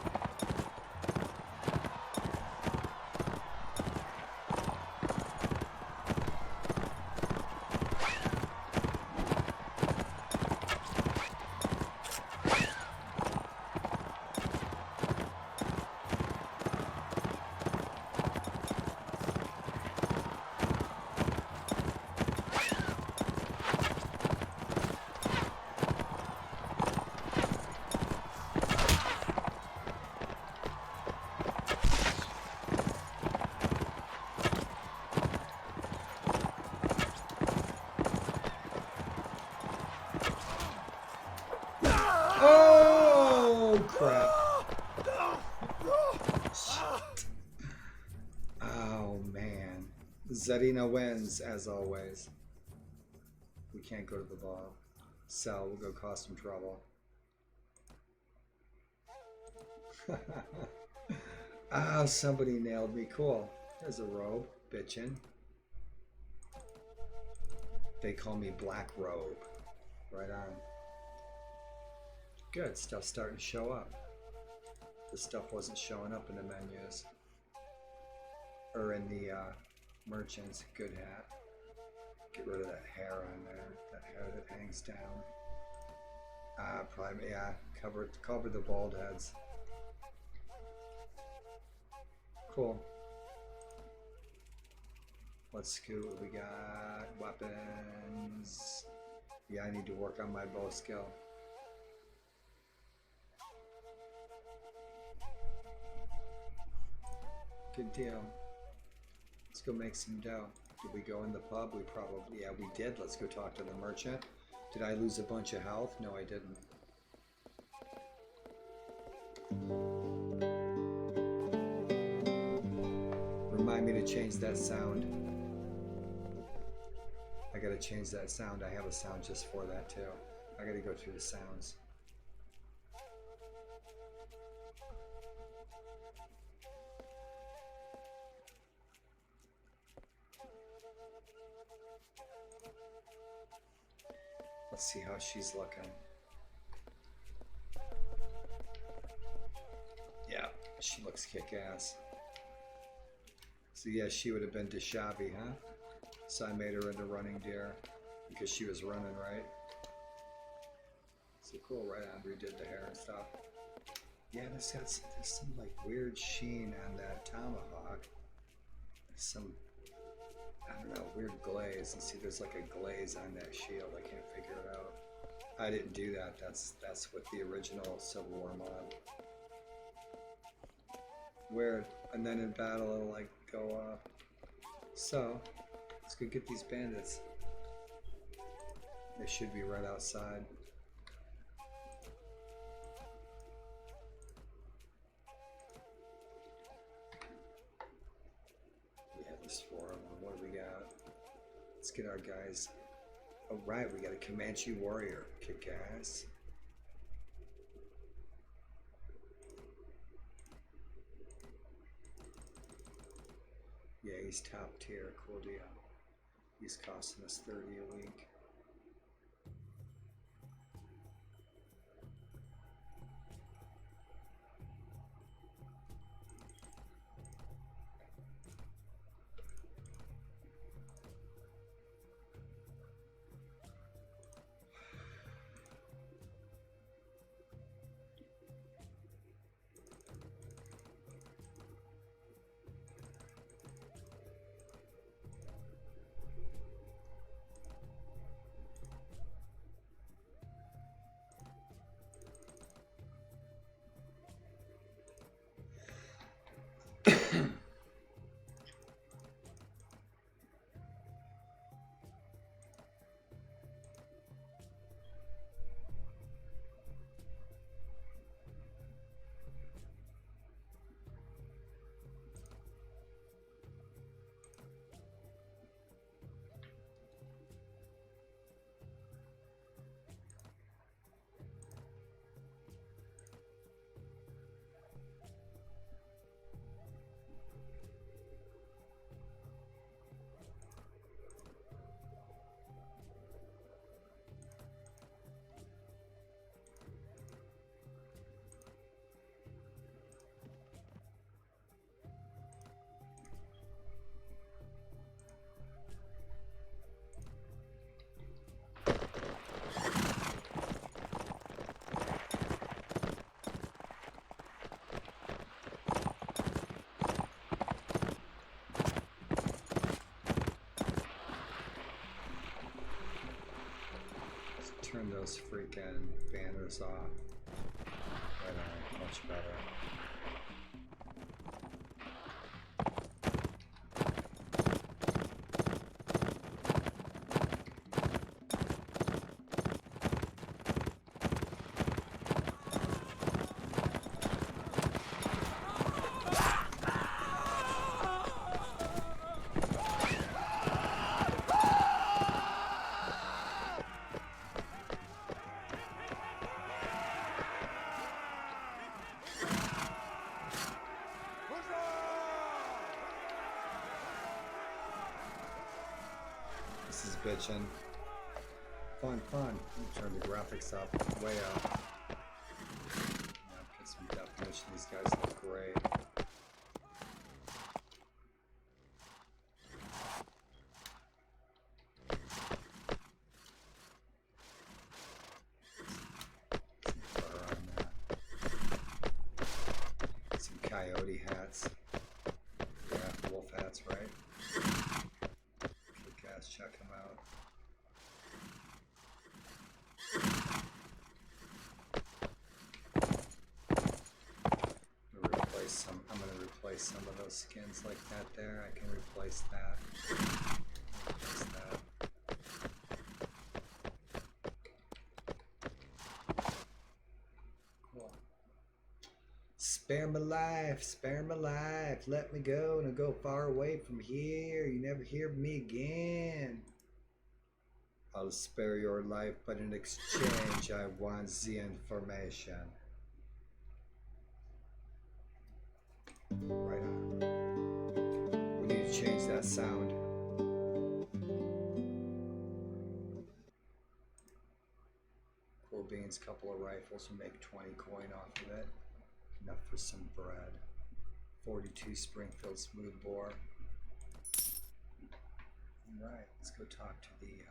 Oh, crap. Shit. Oh, man. Zarina wins, as always. We can't go to the ball. So, we'll go cause some trouble. Ah, somebody nailed me. Cool. There's a robe. Bitchin'. They call me Black Robe. Right on. Good, stuff's starting to show up. the stuff wasn't showing up in the menus. Or in the merchants. Good hat. Get rid of that hair on there. That hair that hangs down. Probably, yeah. Cover the bald heads. Cool. Let's scoot what we got. Weapons. Yeah, I need to work on my bow skill. Good deal. Let's go make some dough. Did we go in the pub? We probably, yeah, we did. Let's go talk to the merchant. Did I lose a bunch of health? No, I didn't. Remind me to change that sound. I gotta change that sound. I have a sound just for that too. I gotta go through the sounds. Let's see how she's looking. Yeah, she looks kick-ass. So yeah, she would have been Deshavi, huh? So I made her into Running Deer because she was running, right? So cool, right on, redid the hair and stuff. Yeah, there's some like weird sheen on that tomahawk. Some, I don't know, weird glaze. And see, there's like a glaze on that shield. I can't figure it out. I didn't do that. That's with the original Civil War mod. Weird. And then in battle, it'll like go up. So let's go get these bandits. They should be right outside. Yeah, there's 4 of them. What do we got? Let's get our guys. Oh, right, we got a Comanche warrior. Kick ass. Yeah, he's top tier. Cool deal. He's costing us 30 a week. Turn those freaking banners off. Right on, much better. This is bitchin'. Fun. Turn the graphics up, way up. Put some definition. These guys coyote hats. Yeah, wolf hats, right? Okay, guys, check them out. I'm gonna replace some of those skins like that there. I can replace that. Replace that. Cool. Spare my life, spare my life. Let me go and go far away from here. You never hear of me again. I'll spare your life, but in exchange, I want the information. Right on. We need to change that sound. Cool beans, couple of rifles, and make 20 coin off of it. Enough for some bread. 42 Springfield smoothbore. Alright, let's go talk to the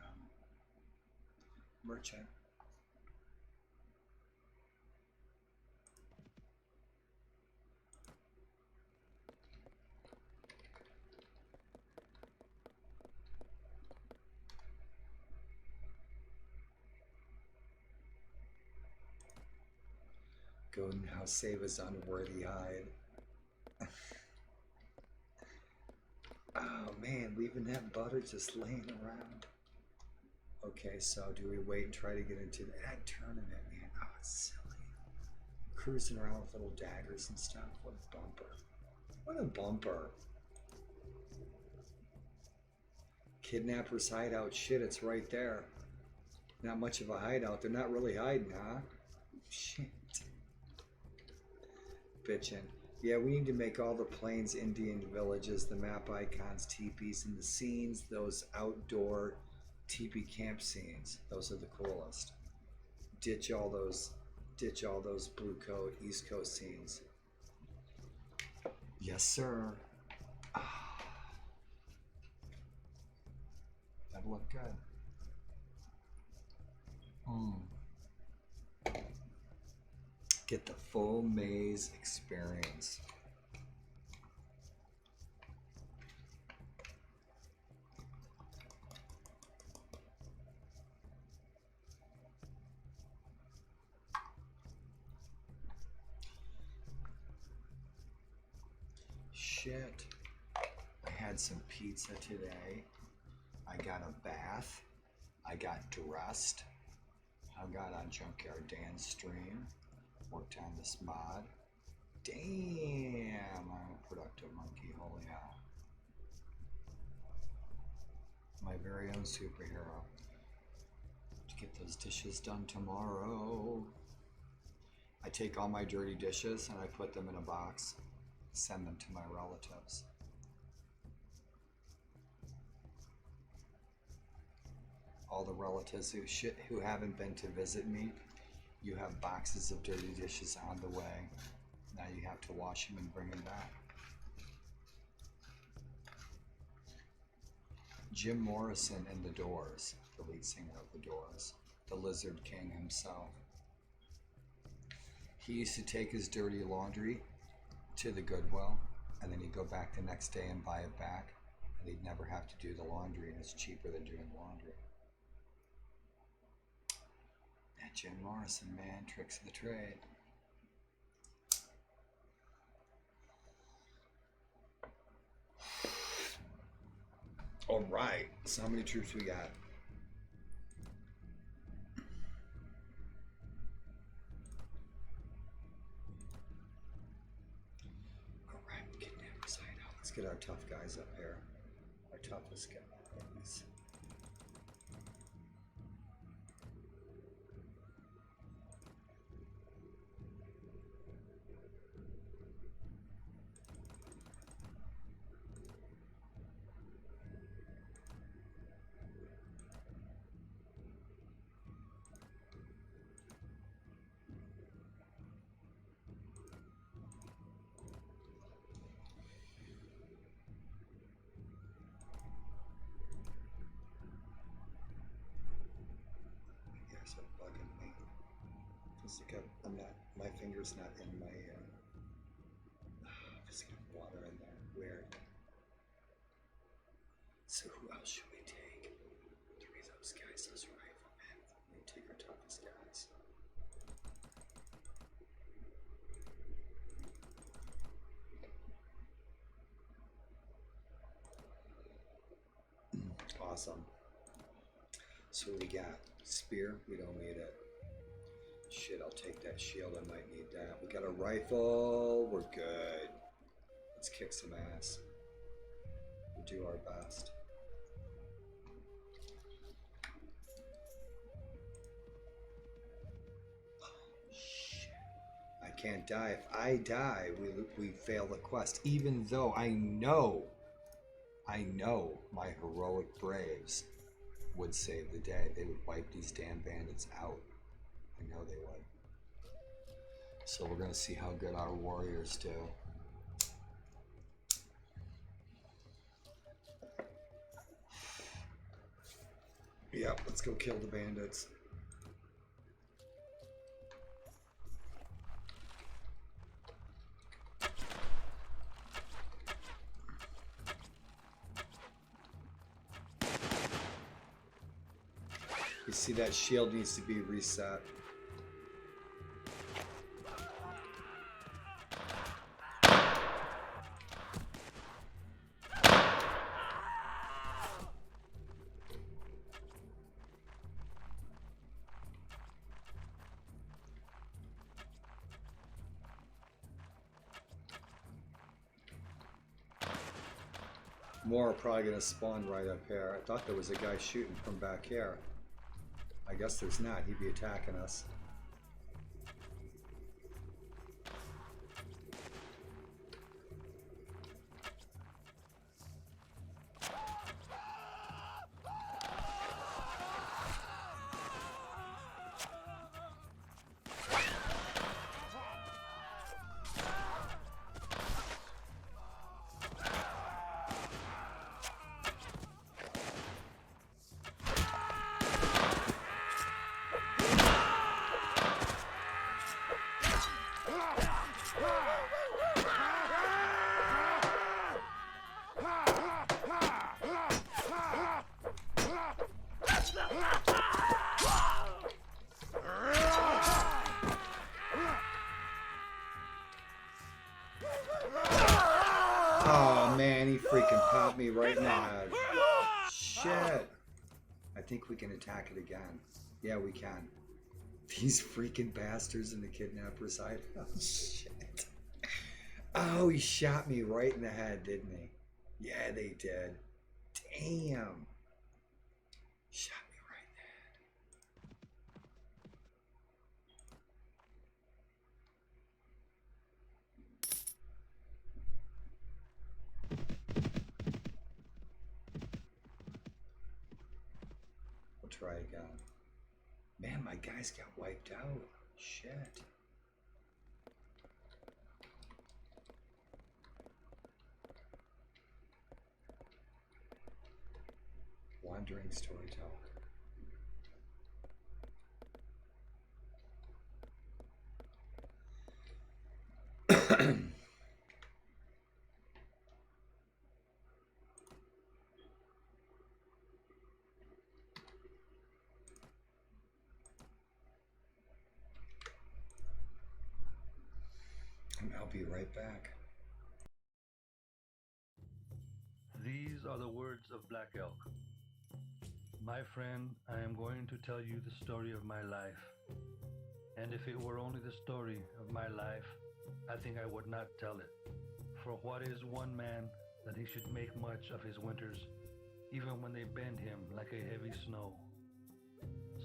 merchant. Go now, save his unworthy hide. Oh man, we even have butter just laying around. Okay, so do we wait and try to get into that tournament, man? Oh, it's silly. Cruising around with little daggers and stuff. What a bumper. What a bumper. Kidnapper's hideout. Shit, it's right there. Not much of a hideout. They're not really hiding, huh? Shit. Bitchin'. Yeah, we need to make all the Plains Indian villages, the map icons, teepees, and the scenes, those outdoor teepee camp scenes. Those are the coolest. Ditch all those blue coat East Coast scenes. Yes, sir. That'd look good. Get the full maze experience. Shit. I had some pizza today. I got a bath. I got dressed. I got on Junkyard Dan's stream. Worked on this mod. Damn, I'm a productive monkey. Holy hell. My very own superhero. To get those dishes done tomorrow. I take all my dirty dishes and I put them in a box. Send them to my relatives. All the relatives who haven't been to visit me, you have boxes of dirty dishes on the way. Now you have to wash them and bring them back. Jim Morrison in The Doors, the lead singer of The Doors, the Lizard King himself. He used to take his dirty laundry to the Goodwill, and then he'd go back the next day and buy it back, and he'd never have to do the laundry, and it's cheaper than doing laundry. That Jim Morrison, man, tricks of the trade. All right, so how many troops we got? All right, kidnappers hideout. Let's get our tough guys up here. Our toughest guys. I'm not, my finger's not in my, Just got water in there. Weird. So who else should we take? Three of those guys, those riflemen. We take our toughest guys. Awesome. So what we got? Spear? We don't need it. Shit, I'll take that shield. I might need that. We got a rifle. We're good. Let's kick some ass. We'll do our best. Oh, shit. I can't die. If I die, we fail the quest. Even though I know my heroic braves would save the day. They would wipe these damn bandits out. I know they would. So we're gonna see how good our warriors do. Yep, let's go kill the bandits. You see that shield needs to be reset. More are probably going to spawn right up here. I thought there was a guy shooting from back here. I guess there's not. He'd be attacking us. Oh man, he freaking popped me right in the head. Shit. I think we can attack it again. Yeah, we can. These freaking bastards in the kidnapper side. Oh shit. Oh, he shot me right in the head, didn't he? Yeah, they did. Damn. Shot me right in the head. We'll try again. Man, my guys got wiped out. Shit. Wandering storyteller. And I'll be right back. These are the words of Black Elk. My friend, I am going to tell you the story of my life. And if it were only the story of my life, I think I would not tell it. For what is one man that he should make much of his winters, even when they bend him like a heavy snow?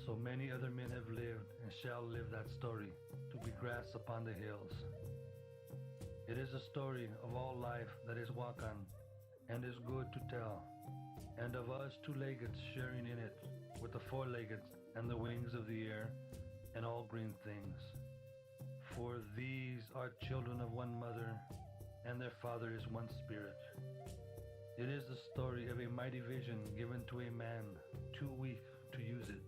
So many other men have lived and shall live that story, to be grass upon the hills. It is a story of all life that is Wakan, and is good to tell, and of us two-leggeds sharing in it, with the four-leggeds and the wings of the air, and all green things. For these are children of one mother, and their father is one spirit. It is the story of a mighty vision given to a man too weak to use it,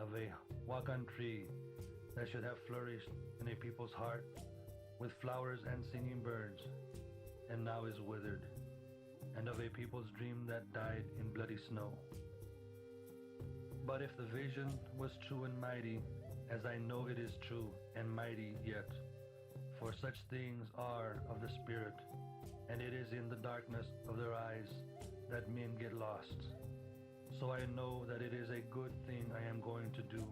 of a Wakan tree that should have flourished in a people's heart, with flowers and singing birds. and now is withered, and of a people's dream that died in bloody snow. But if the vision was true and mighty, as I know it is true and mighty yet, for such things are of the Spirit, and it is in the darkness of their eyes that men get lost. So I know that it is a good thing I am going to do,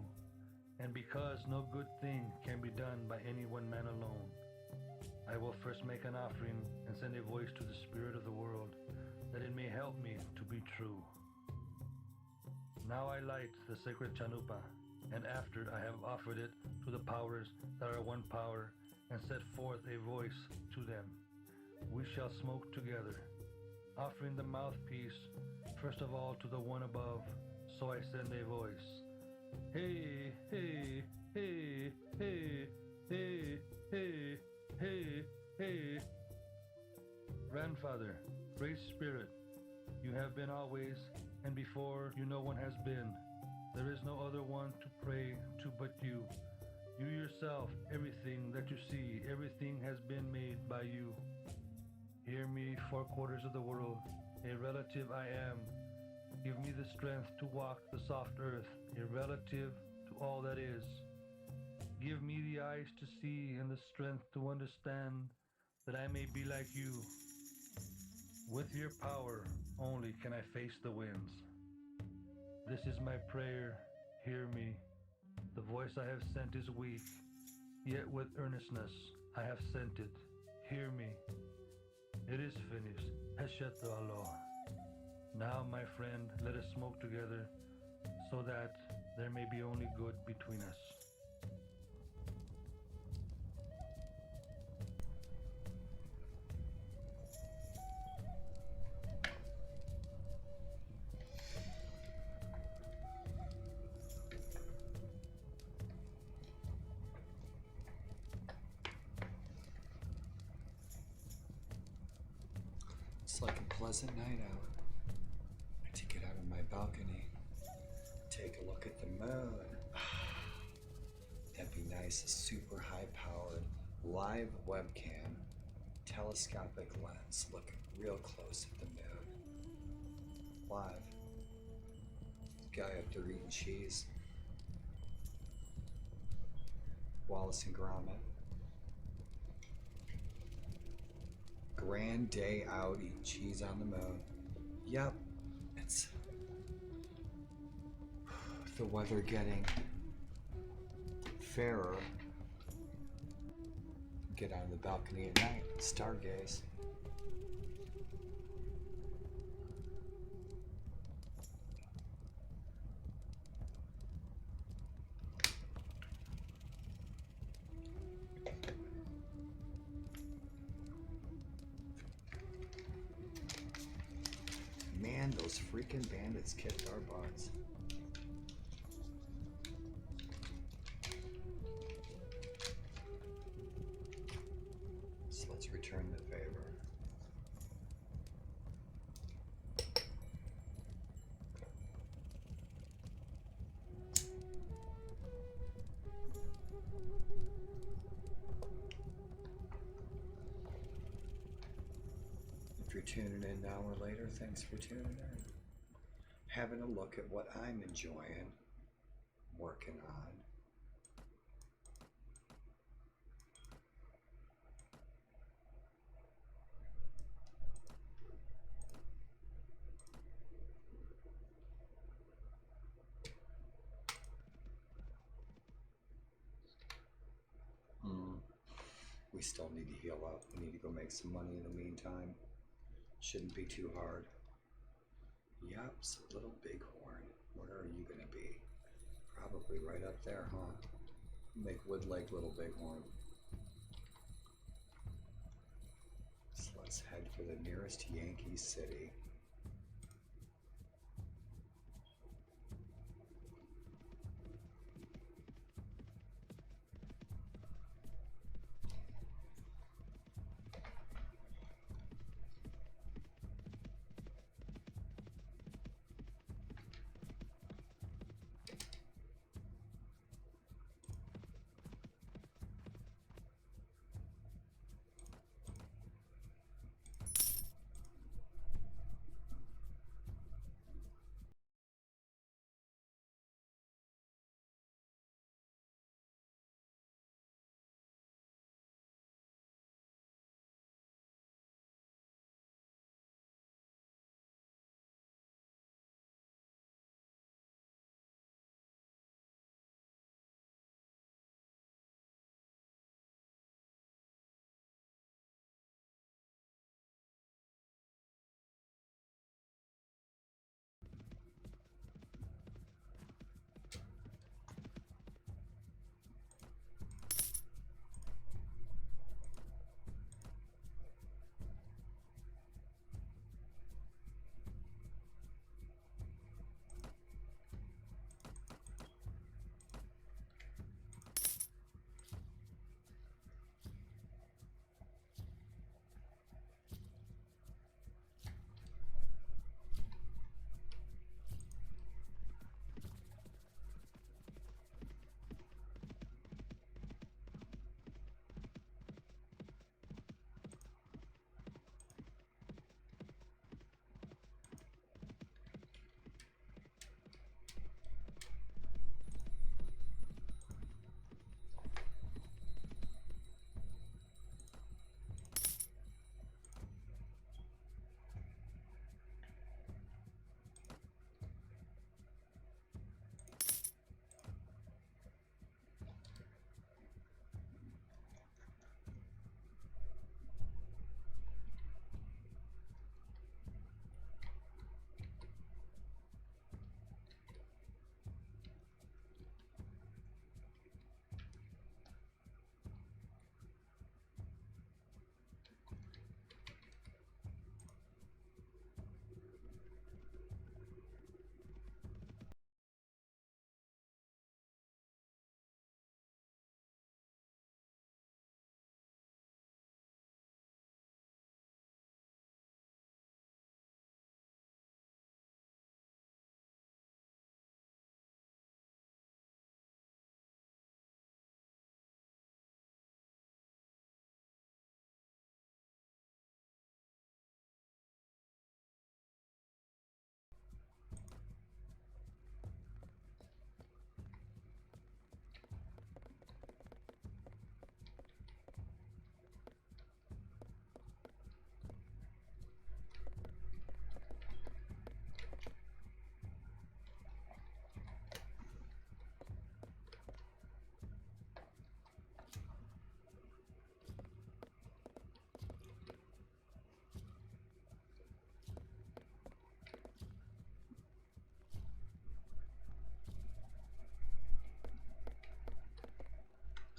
and because no good thing can be done by any one man alone, I will first make an offering and send a voice to the spirit of the world, that it may help me to be true. Now I light the sacred chanupa, and after I have offered it to the powers that are one power, and set forth a voice to them, we shall smoke together, offering the mouthpiece first of all to the one above. So I send a voice. Hey, hey, hey, hey, hey, hey, hey, hey. Grandfather, Great Spirit, you have been always, and before you no one has been. There is no other one to pray to but you. You yourself, everything that you see, everything has been made by you. Hear me, four quarters of the world, a relative I am. Give me the strength to walk the soft earth, a relative to all that is. Give me the eyes to see and the strength to understand, that I may be like you. With your power only can I face the winds. This is my prayer, hear me. The voice I have sent is weak, yet with earnestness I have sent it. Hear me. It is finished. Heshet Allah. Now, my friend, let us smoke together, so that there may be only good between us. It's like a pleasant night out. I take it out on my balcony. Take a look at the moon. That'd be nice. A super high powered live webcam, telescopic lens. Look real close at the moon. Live. Guy up there eating cheese. Wallace and Gromit. Grand day out eating cheese on the moon. Yep, it's the weather getting fairer. Get out on the balcony at night, stargaze. Man, those freaking bandits kicked our butts. So let's return the favor. If you're tuning in an hour later, thanks for tuning in. Having a look at what I'm enjoying, working on. We still need to heal up. We need to go make some money in the meantime. Shouldn't be too hard. Yup, so little bighorn. Where are you gonna be? Probably right up there, huh? Make Woodlake little bighorn. So let's head for the nearest Yankee city.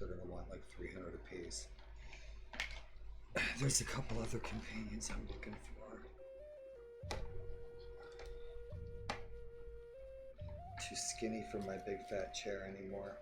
they're going to want like 300 apiece. There's a couple other companions I'm looking for. Too skinny for my big fat chair anymore.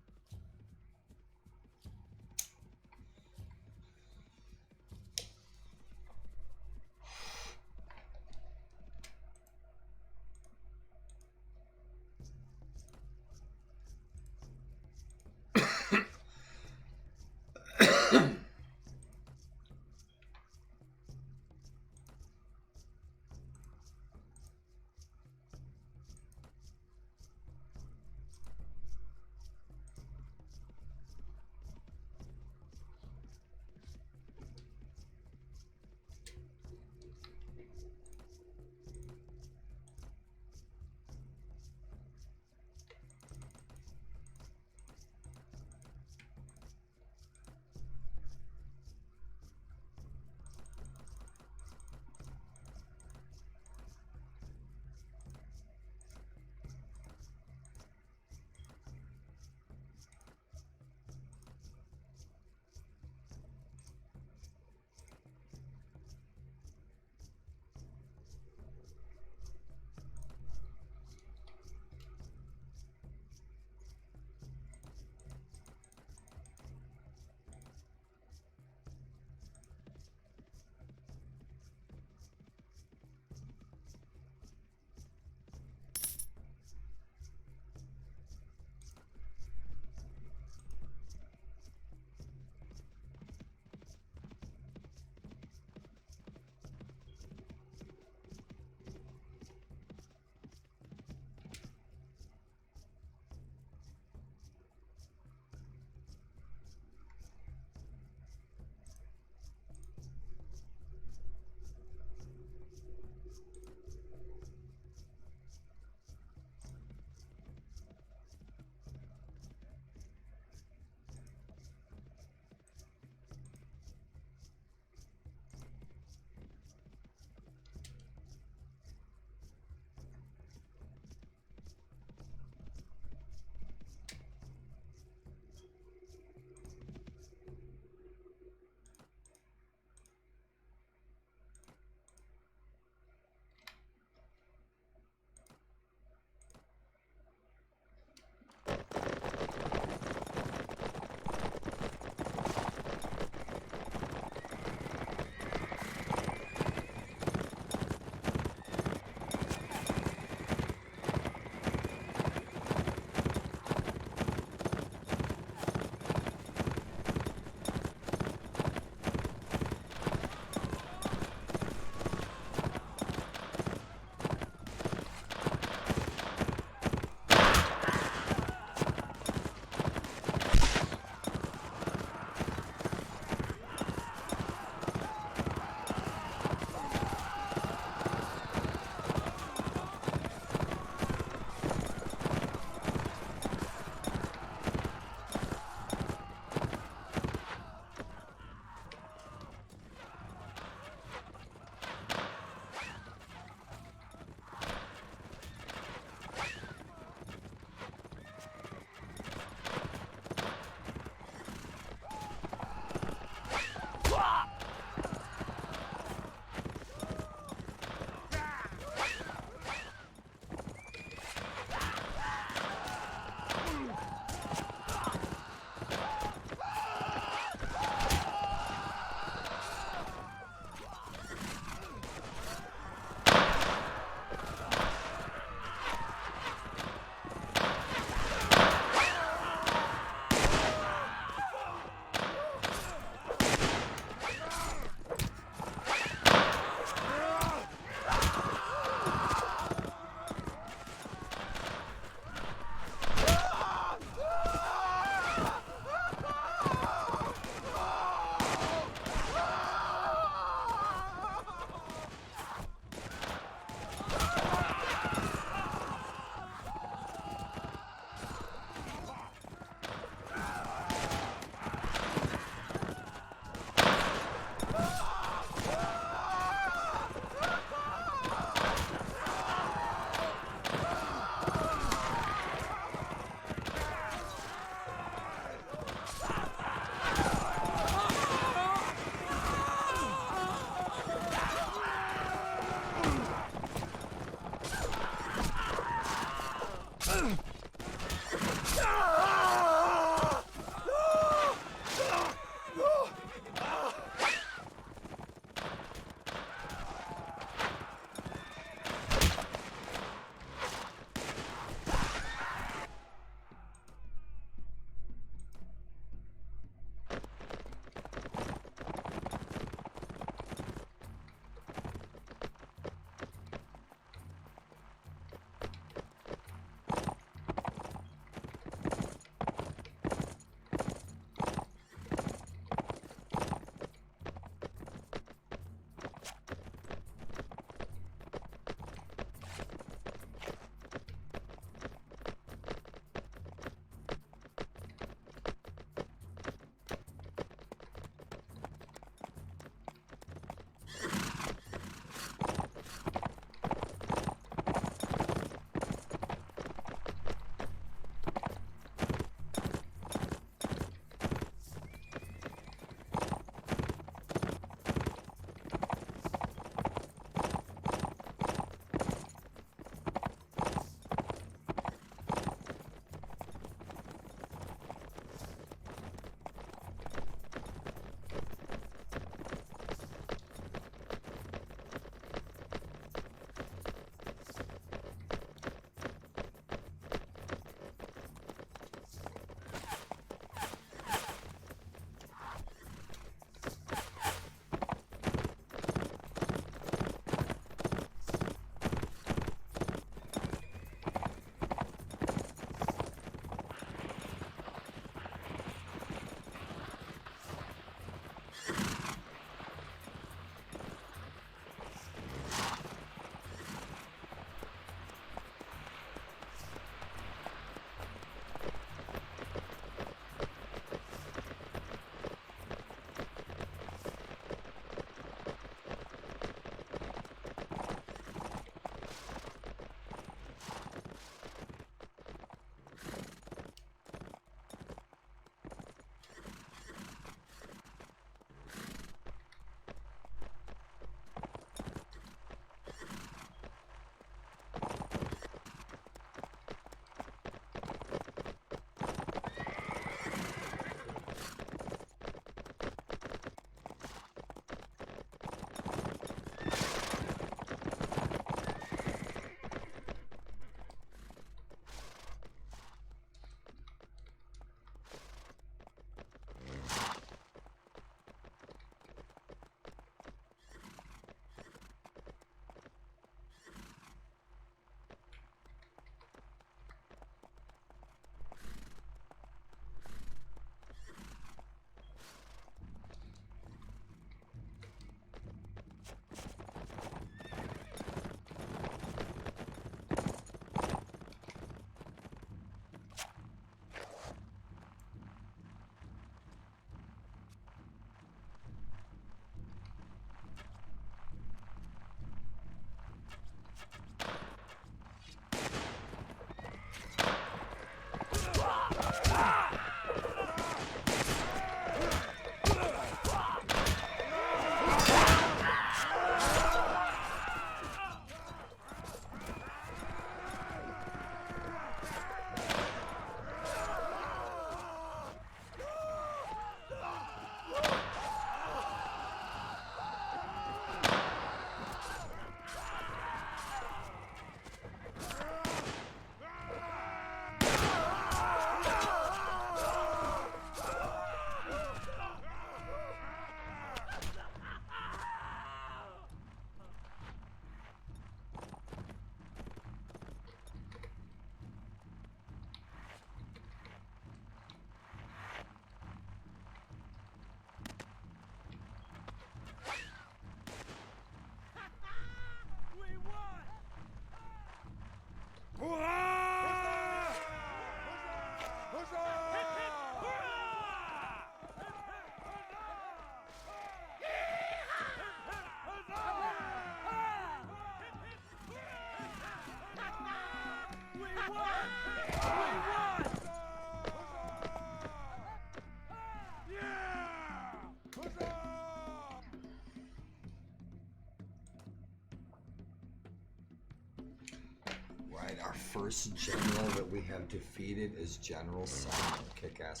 Right, our first general that we have defeated is General Simon. Kick ass.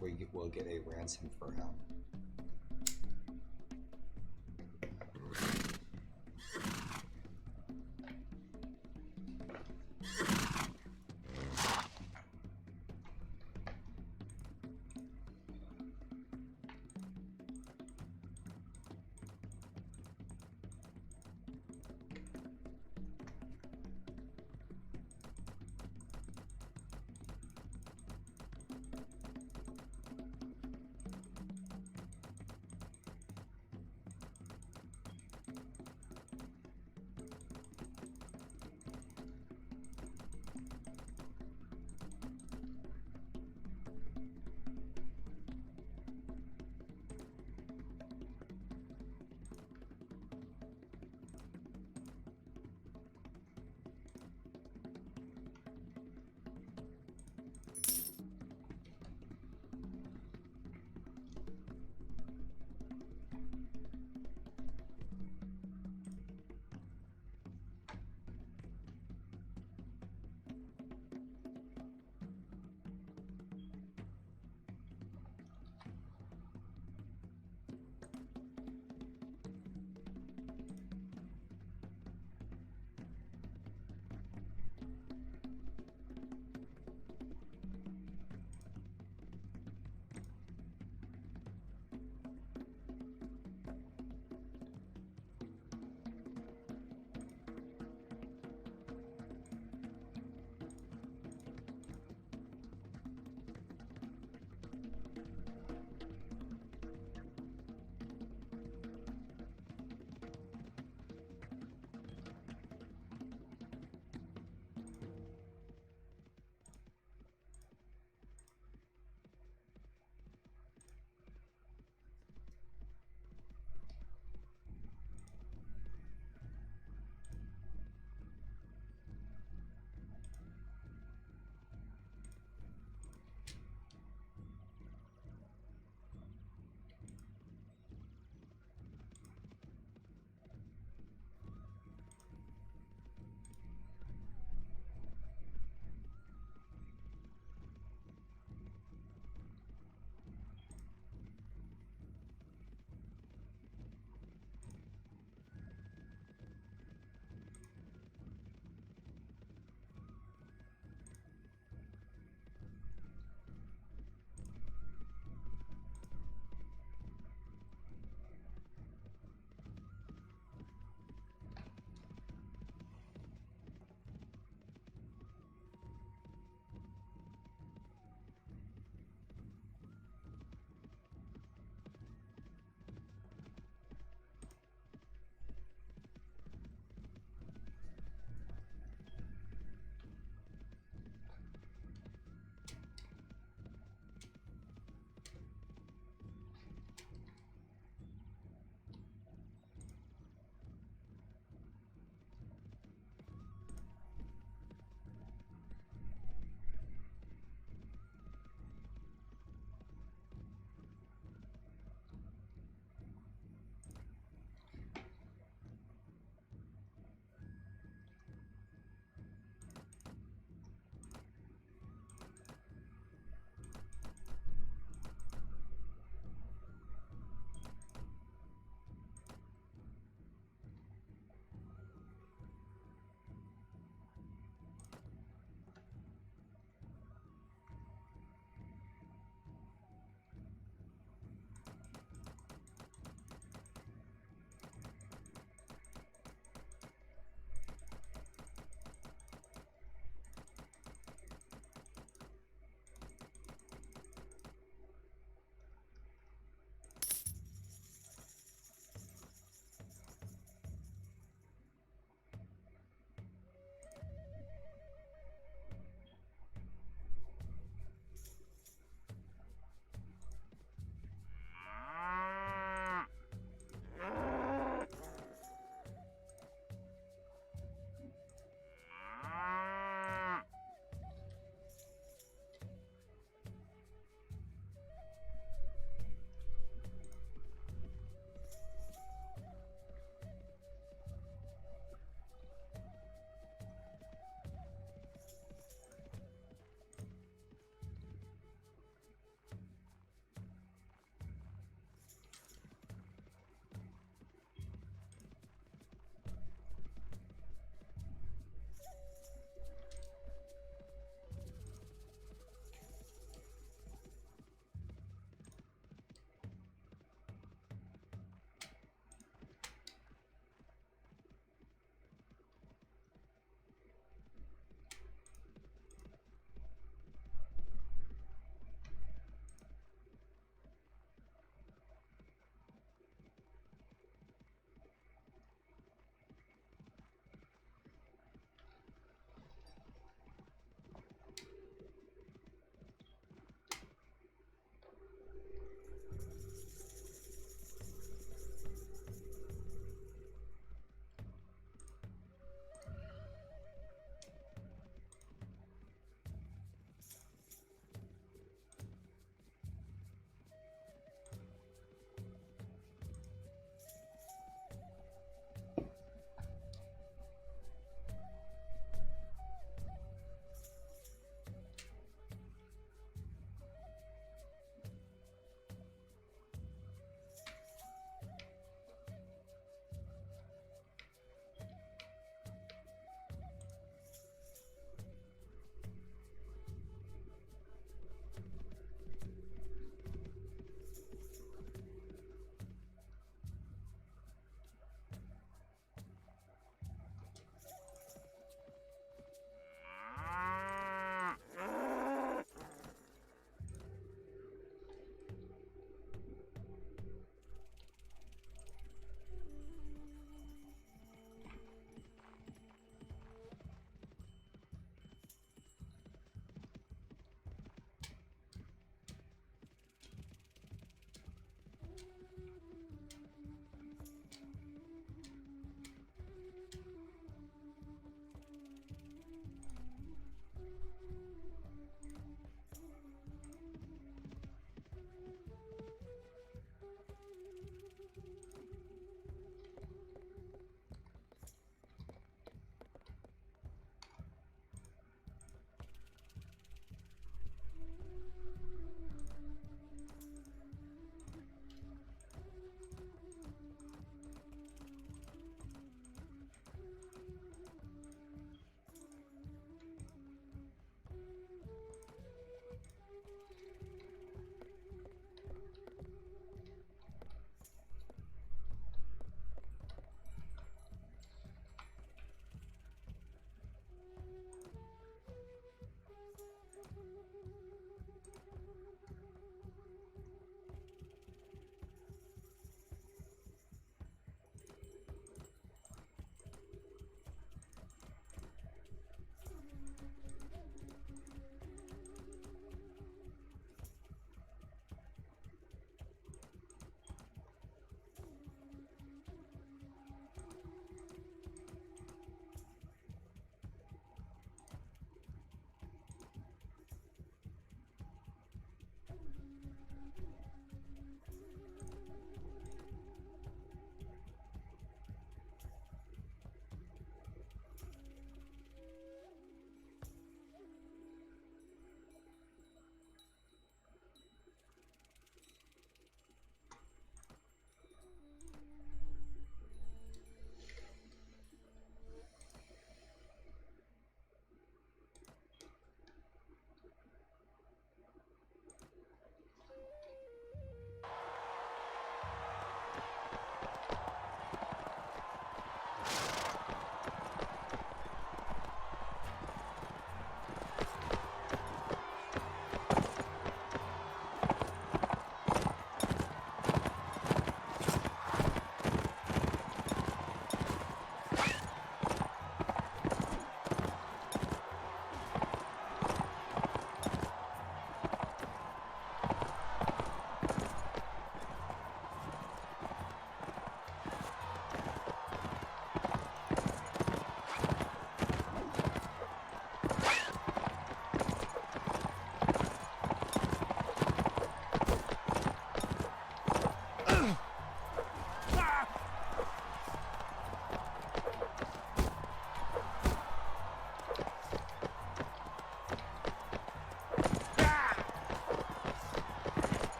We will get a ransom for him.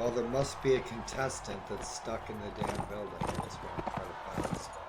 Well, there must be a contestant that's stuck in the damn building. That's why I'm trying to find this guy.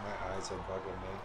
My eyes are bugging me.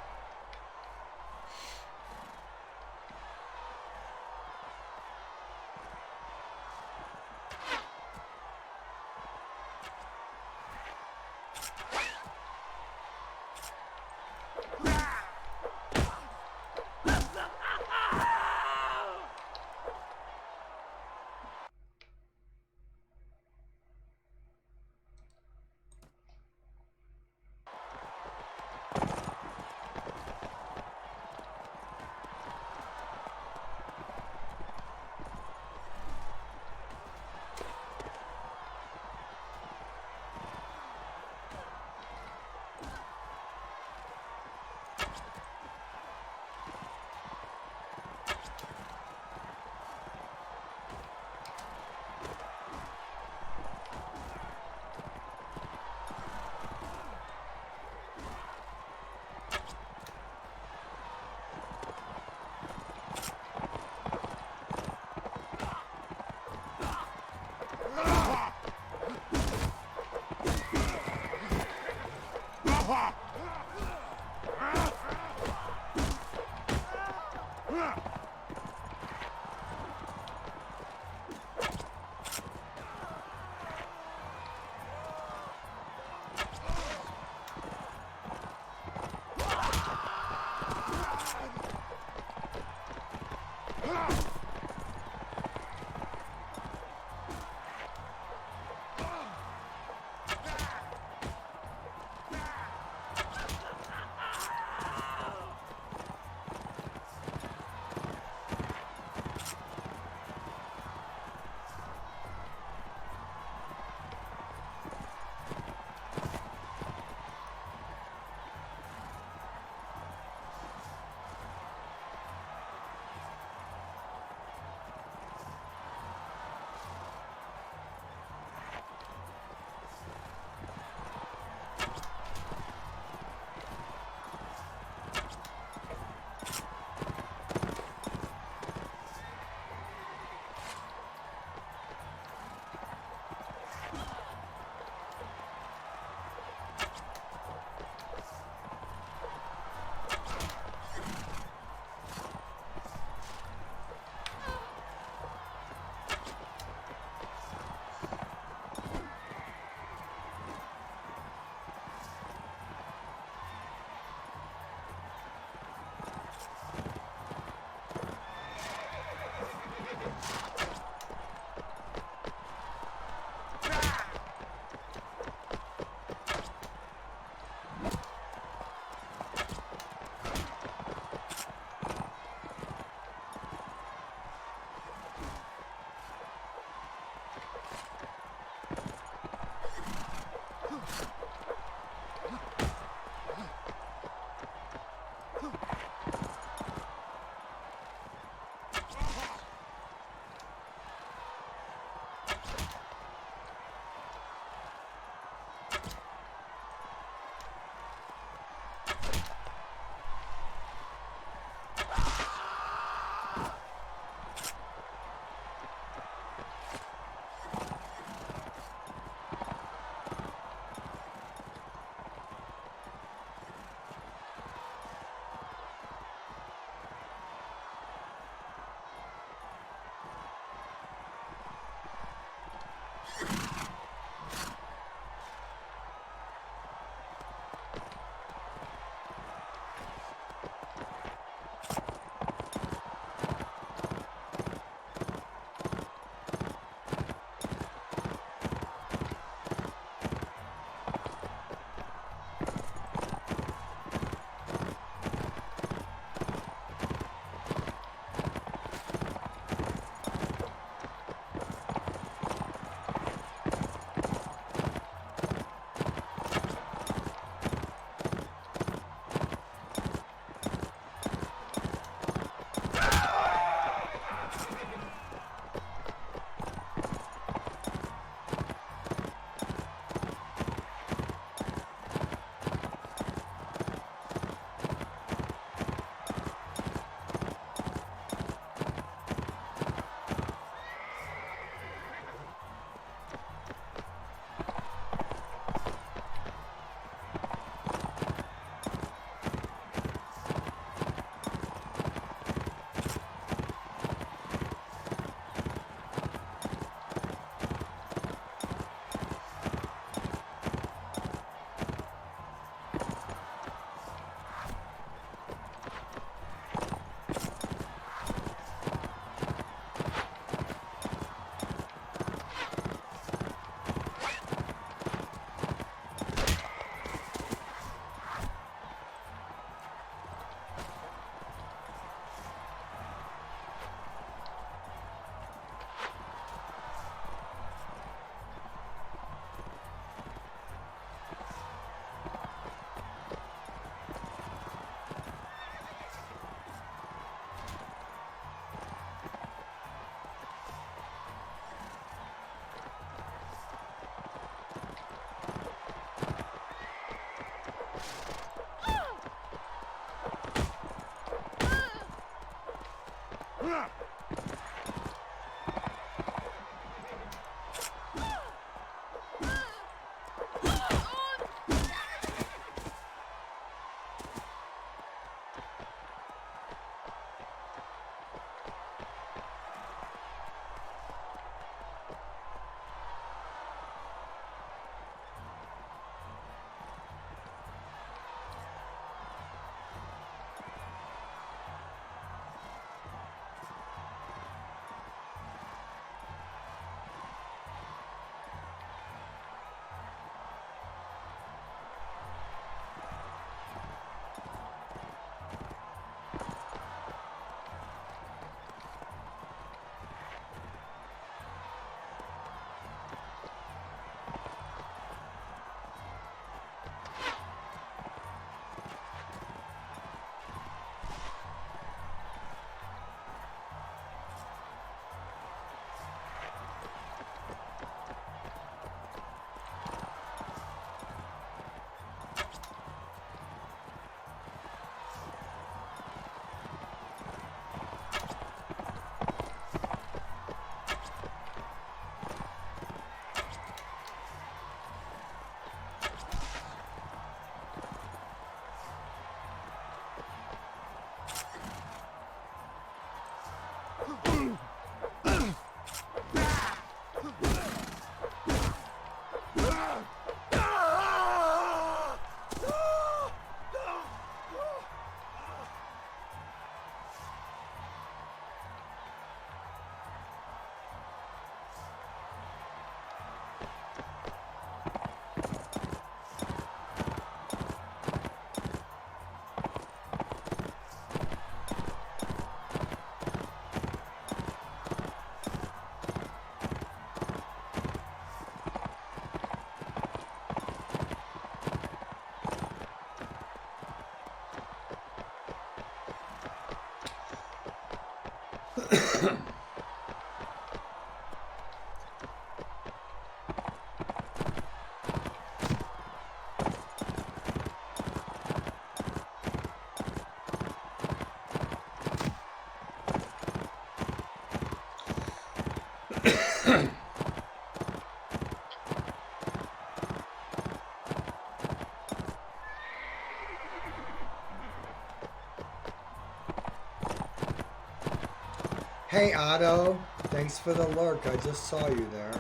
Hey Otto, thanks for the lurk. I just saw you there.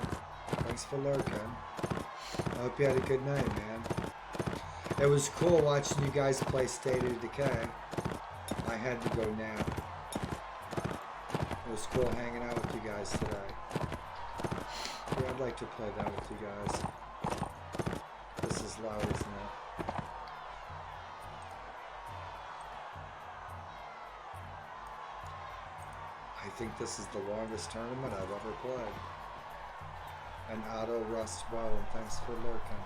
Thanks for lurking. I hope you had a good night, man. It was cool watching you guys play State of Decay. I had to go nap. It was cool hanging out with you guys today. Yeah, I'd like to play that with you guys. This is loud, isn't it? I think this is the longest tournament I've ever played. And Otto rests well, and thanks for lurking.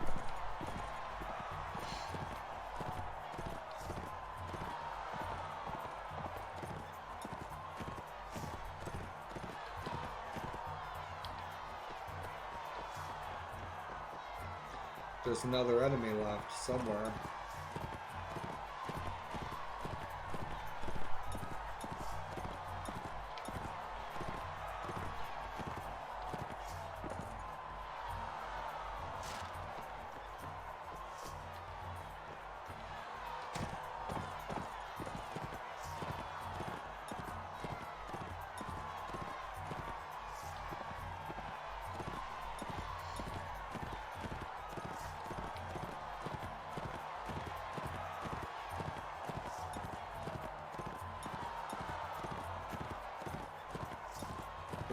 There's another enemy left somewhere.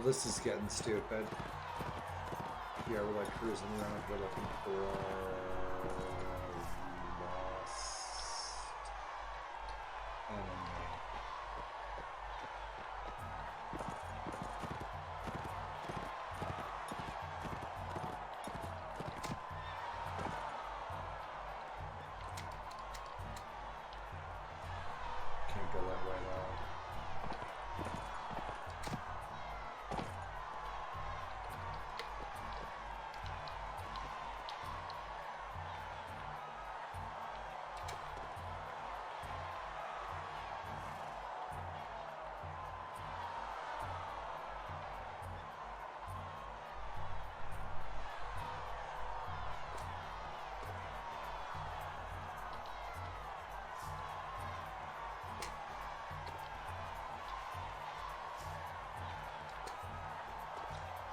This is getting stupid. Yeah, we're like cruising around. We're looking for lost enemy. Can't go that way though.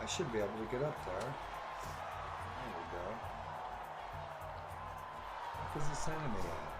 I should be able to get up there. There we go. Where's this enemy at?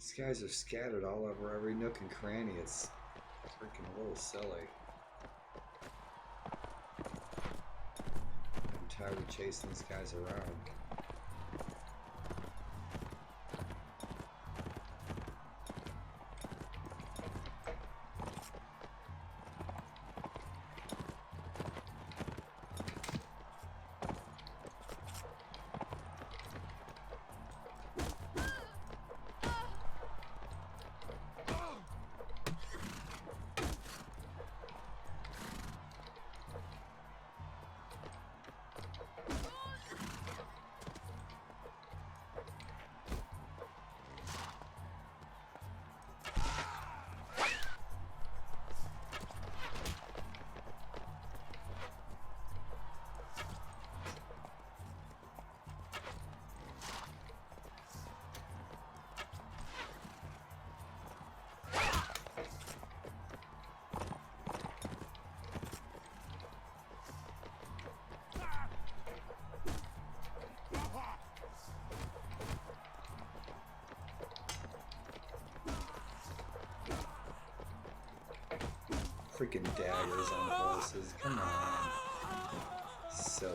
These guys are scattered all over every nook and cranny. It's freaking a little silly. I'm tired of chasing these guys around. Freaking daggers on horses. Come on. Silly.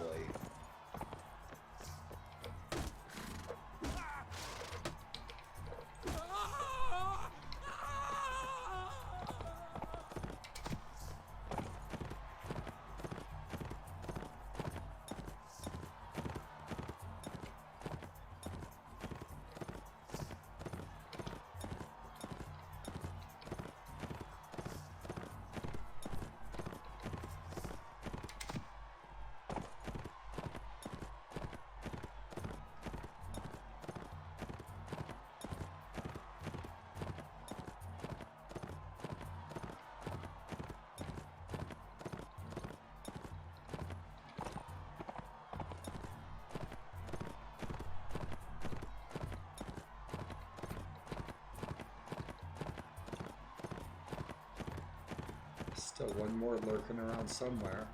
Still one more lurking around somewhere.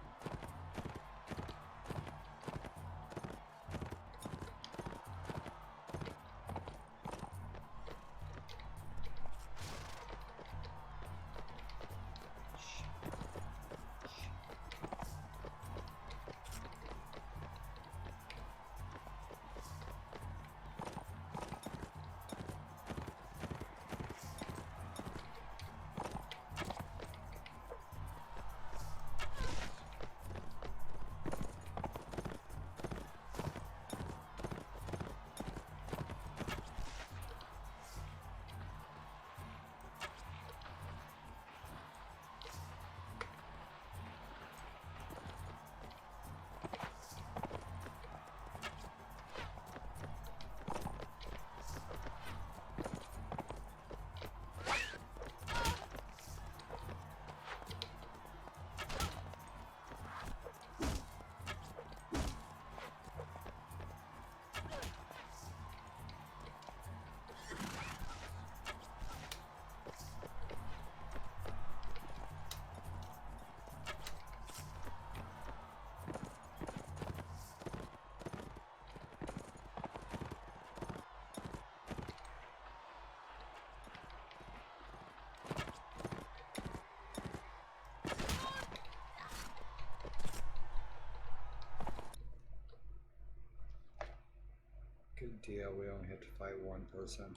deal. We only have to fight one person.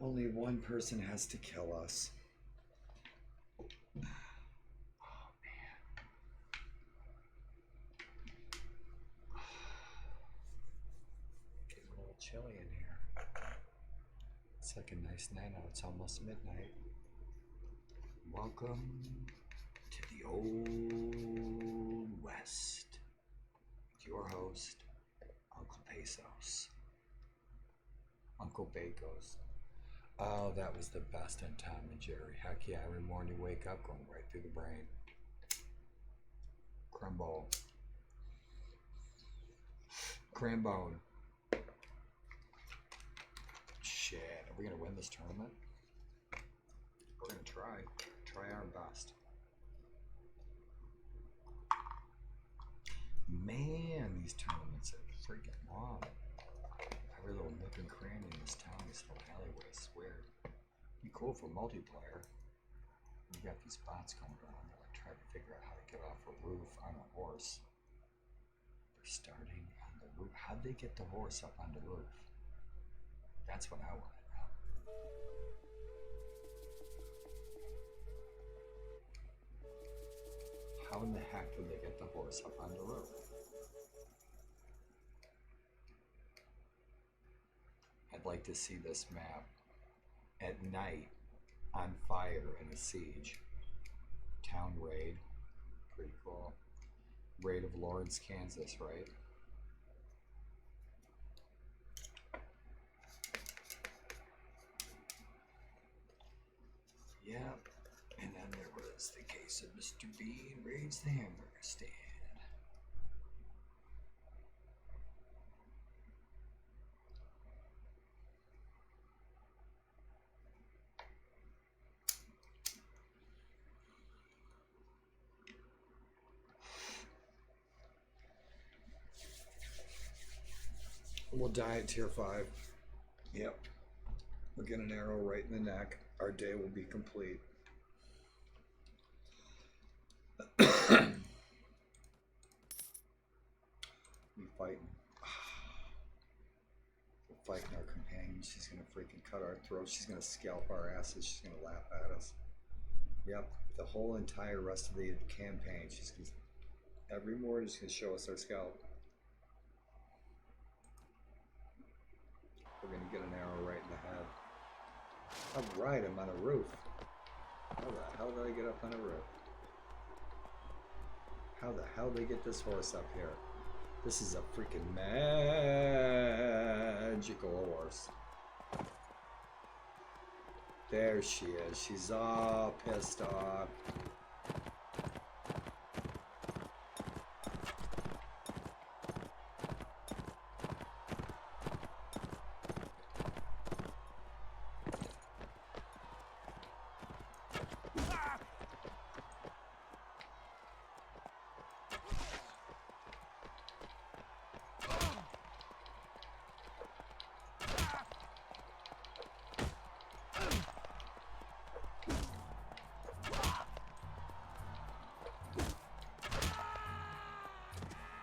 Only one person has to kill us. Oh man. Getting a little chilly in here. It's like a nice night out. It's almost midnight. Welcome to the Old West. Your host, Uncle Pesos. Uncle Bacos. Oh, that was the best in Tom and Jerry. Heck yeah, every morning you wake up going right through the brain. Crumble. Crambone. Shit, are we gonna win this tournament? We're gonna try. Try our best. Man, these tournaments are freaking long. Every little nook and cranny in this town, this little alleyway, I swear. Be cool for multiplayer. You got these bots going around. They're like trying to figure out how to get off a roof on a horse. They're starting on the roof. How'd they get the horse up on the roof? That's what I want to know. How in the heck did they get the horse up on the roof? I'd like to see this map at night on fire in a siege. Town raid. Pretty cool. Raid of Lawrence, Kansas, right? Yep. And then there was the case of Mr. Bean raids the hamburger stand. We'll die at tier 5. Yep. We'll get an arrow right in the neck. Our day will be complete. We fighting. We're fighting our companion. She's gonna freaking cut our throats. She's gonna scalp our asses. She's gonna laugh at us. Yep. The whole entire rest of the campaign. She's gonna, every morning she's gonna show us our scalp. We're gonna get an arrow right in the head. Alright, I'm on a roof. How the hell did I get up on a roof? How the hell did they get this horse up here? This is a freaking magical horse. There she is. She's all pissed off.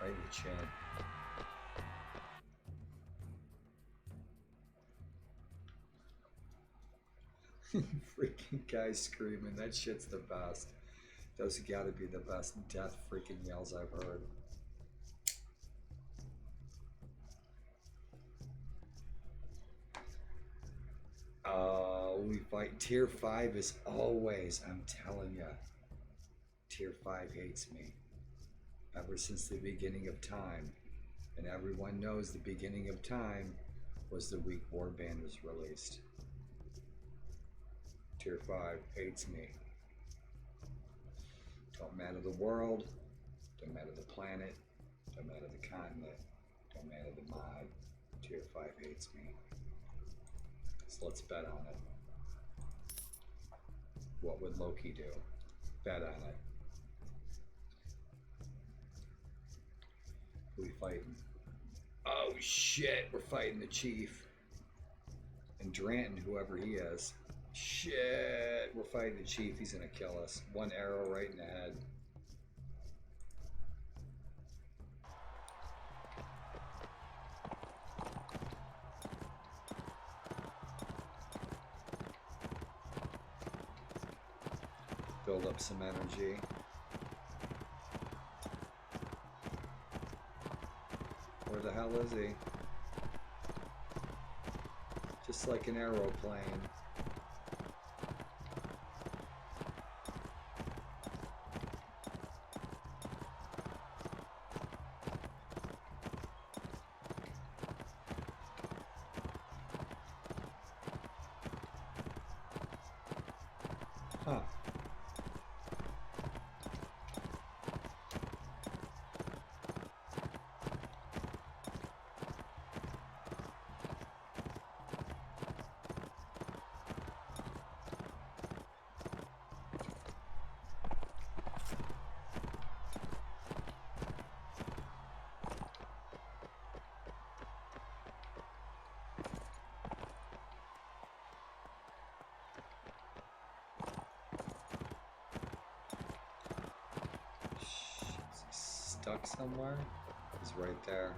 Right in the chin. Freaking guy screaming. That shit's the best. Those gotta be the best death freaking yells I've heard. We fight. Tier 5 is always, I'm telling ya, Tier 5 hates me. Ever since the beginning of time. And everyone knows the beginning of time was the week Warband was released. Tier 5 hates me. Don't matter the world, don't matter the planet, don't matter the continent, don't matter the mod. Tier 5 hates me. So let's bet on it. What would Loki do? Bet on it. Who we fighting? Oh shit, we're fighting the chief. And Dranton, whoever he is. Shit, we're fighting the chief. He's gonna kill us. One arrow right in the head. build up some energy. Where the hell is he? Just like an aeroplane. Huh. Stuck somewhere? He's right there.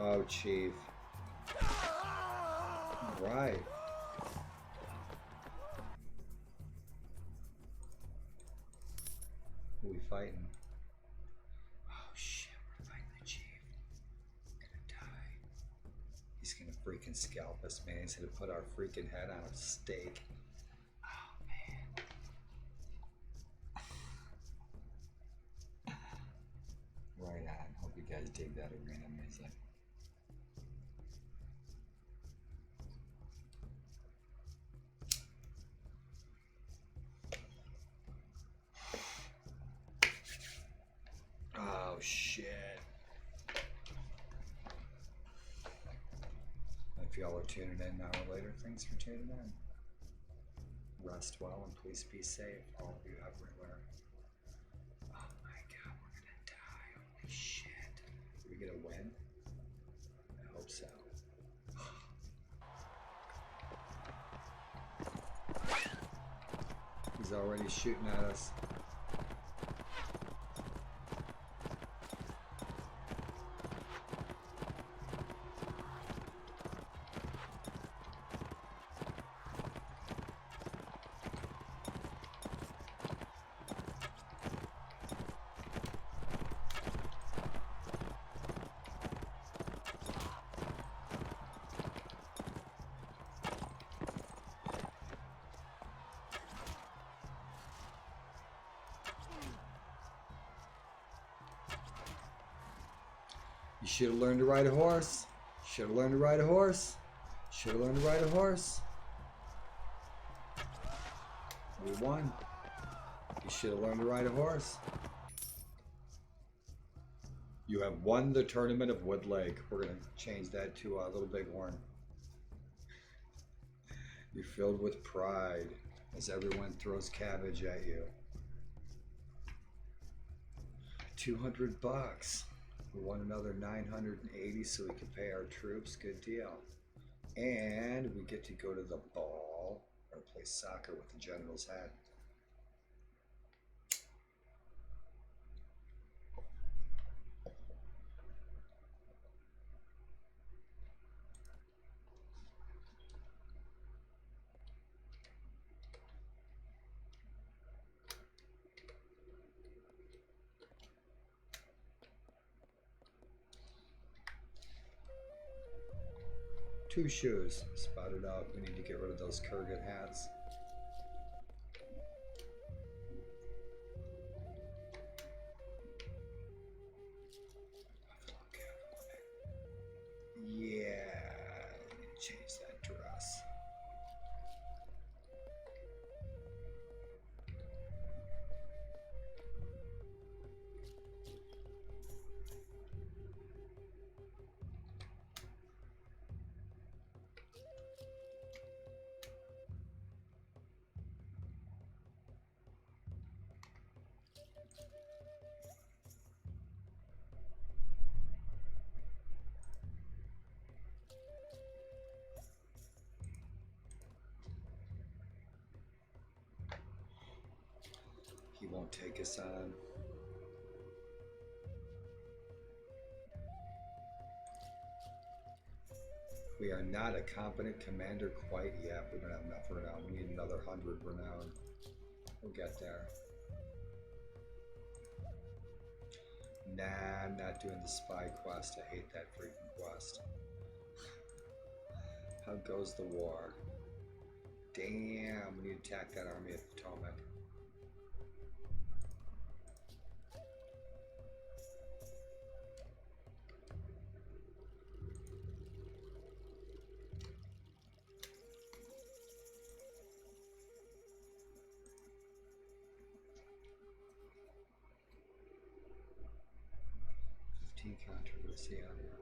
Oh, Chief. Right. Who we fighting? Oh shit, we're fighting the Chief. We're gonna die. He's gonna freaking scalp us, man. He's gonna put our freaking head on a stake. Oh man. Right on. Hope you guys dig that arena music. Oh shit. If y'all are tuning in an hour later, thanks for tuning in. Rest well and please be safe, all of you everywhere. Oh my god, we're gonna die. Holy shit. Are we gonna win? I hope so. He's already shooting at us. You should have learned to ride a horse. Should have learned to ride a horse. Should have learned to ride a horse. We won. You should have learned to ride a horse. You have won the tournament of Wood Lake. We're going to change that to a Little Bighorn. You're filled with pride as everyone throws cabbage at you. 200 bucks. We won another 980 so we can pay our troops. Good deal. And we get to go to the ball or play soccer with the general's hat. Two shoes spotted out. We need to get rid of those Kurgan hats. Yeah, change that dress. won't take us on. We are not a competent commander quite yet. We don't have enough renown. We need another 100 renown. We'll get there. Nah, I'm not doing the spy quest. I hate that freaking quest. How goes the war? Damn, we need to attack that army of Potomac. Controversy on here.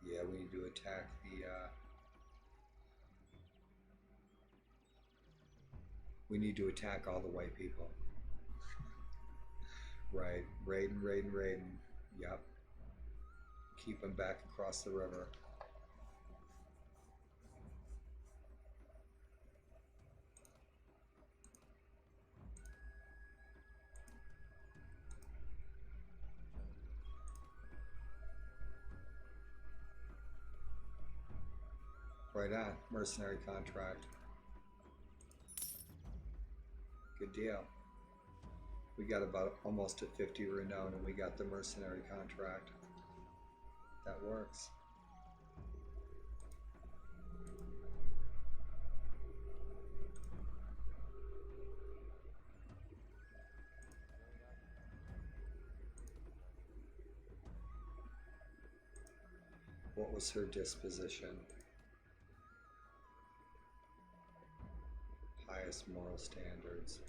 Yeah, we need to attack the we need to attack all the white people. Right, raiding. Yep. Keep them back across the river. Right on, mercenary contract. Good deal. We got about almost a 50 renown and we got the mercenary contract. That works. What was her disposition? Highest moral standards.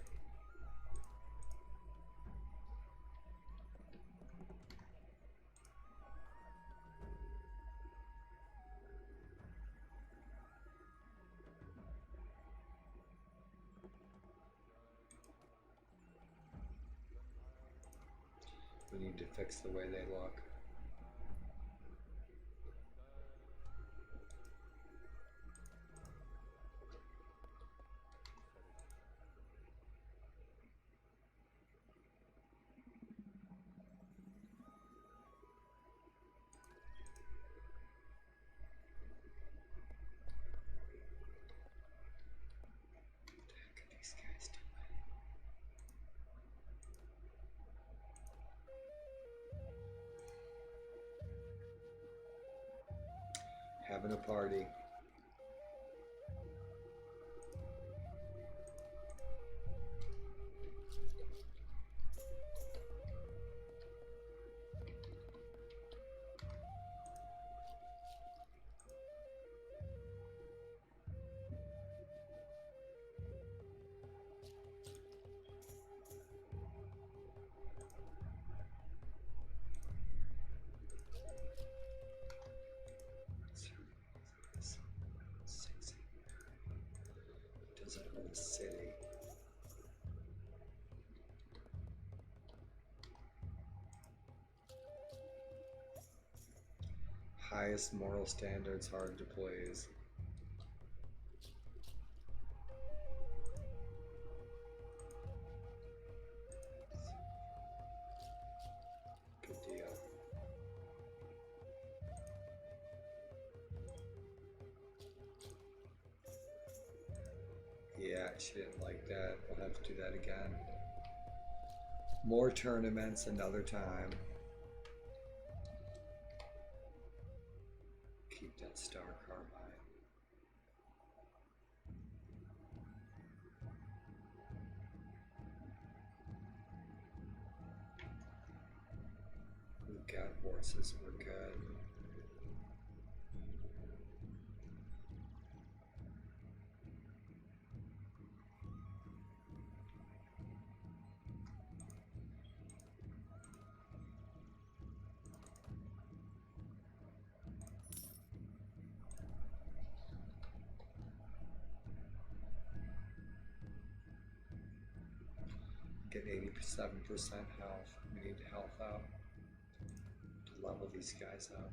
We need to fix the way they look. Having a party. City. Highest moral standards, hard to please. Good deal. Yeah, she didn't like that. We'll have to do that again. More tournaments another time. Keep that star carbine. We've got horses, we're good. Get 87% health. We need health out. level these guys up.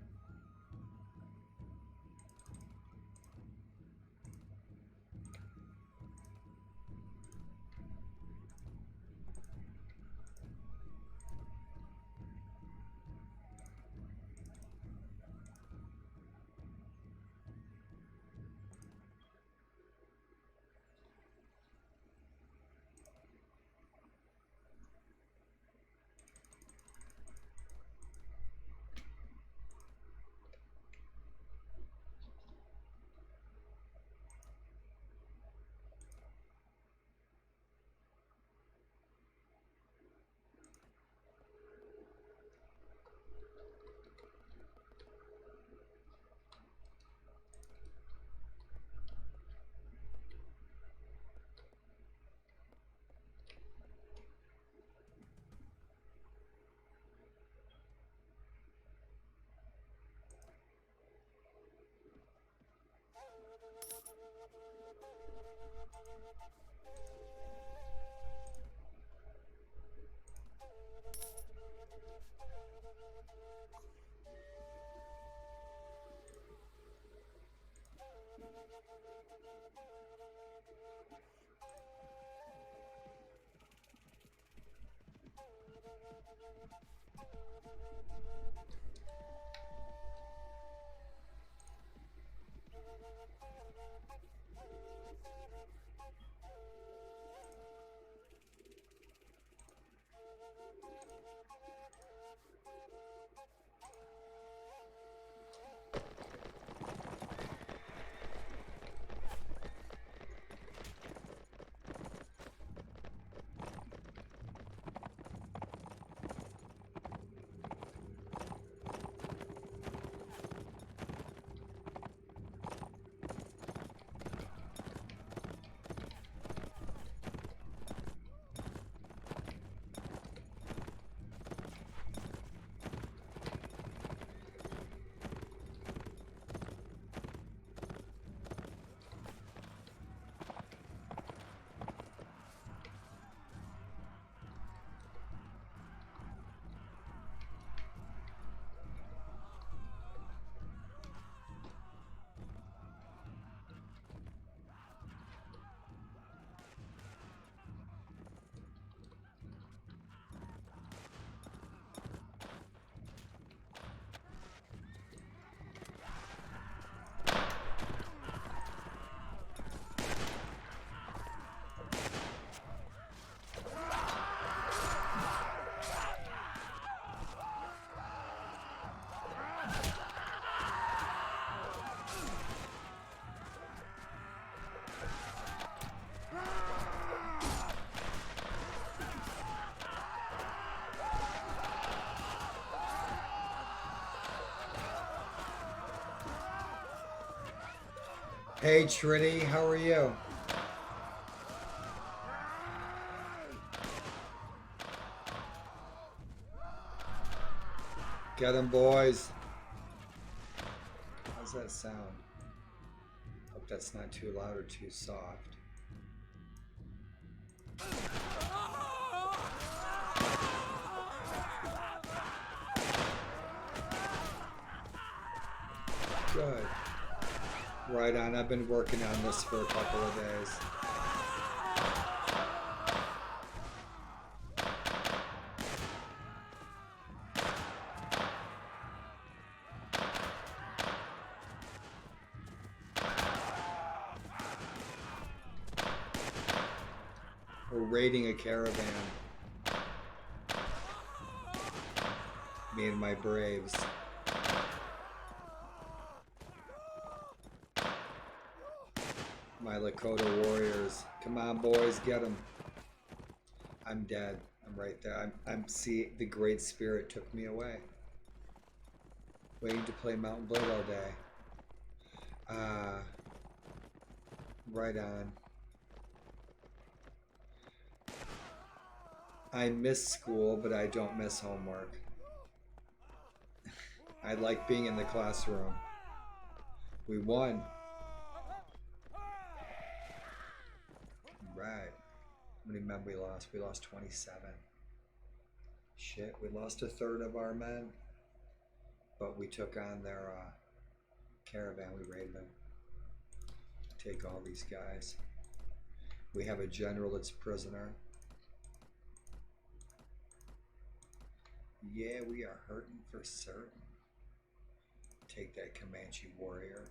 Hey Trinity, how are you? Get 'em, boys. How's that sound? Hope that's not too loud or too soft. Good. Right on. I've been working on this for a couple of days. We're raiding a caravan. Me and my braves. My Lakota warriors. Come on, boys, get them. I'm dead. I'm right there. I'm see the Great Spirit took me away. Waiting to play Mountain Blade all day. Right on. I miss school, but I don't miss homework. I like being in the classroom. We won. Right. How many men we lost? We lost 27. Shit, we lost a third of our men. but we took on their caravan. We raided them. Take all these guys. We have a general that's prisoner. Yeah, we are hurting for certain. Take that Comanche warrior.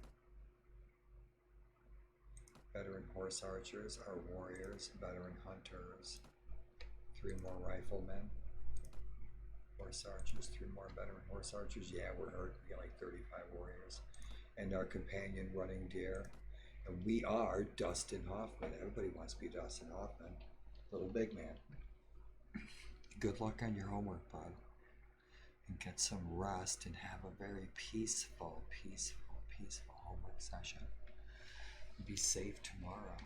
Veteran horse archers are warriors. Veteran hunters. 3 more riflemen. Horse archers, 3 more veteran horse archers. Yeah, we're hurt. We got like 35 warriors. And our companion running deer. And we are Dustin Hoffman. Everybody wants to be Dustin Hoffman. Little big man. Good luck on your homework, bud. And get some rest and have a very peaceful homework session. Be safe tomorrow.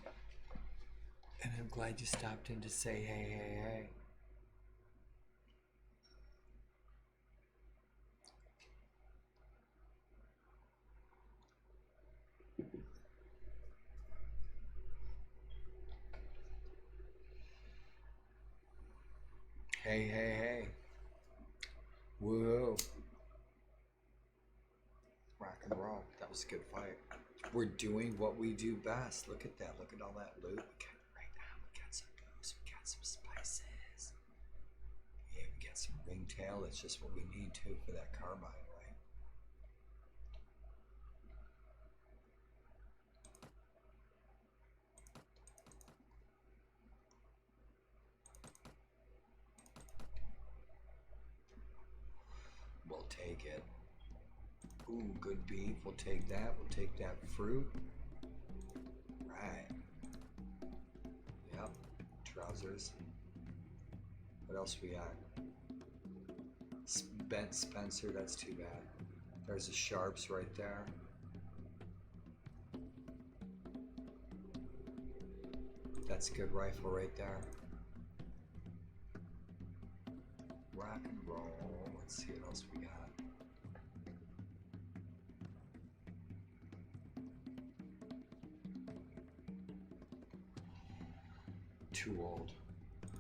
And I'm glad you stopped in to say hey. Hey. Whoa. Rock and roll. That was a good fight. We're doing what we do best. Look at that. Look at all that loot. Right now, we got some booze. We got some spices. Yeah, we got some ringtail. It's just what we need to for that carbine, right? We'll take it. Ooh, good beef. We'll take that. We'll take that fruit. Right. Yep. Trousers. What else we got? Bent Spencer. That's too bad. There's a Sharps right there. That's a good rifle right there. Rock and roll. Let's see what else we got. Too old.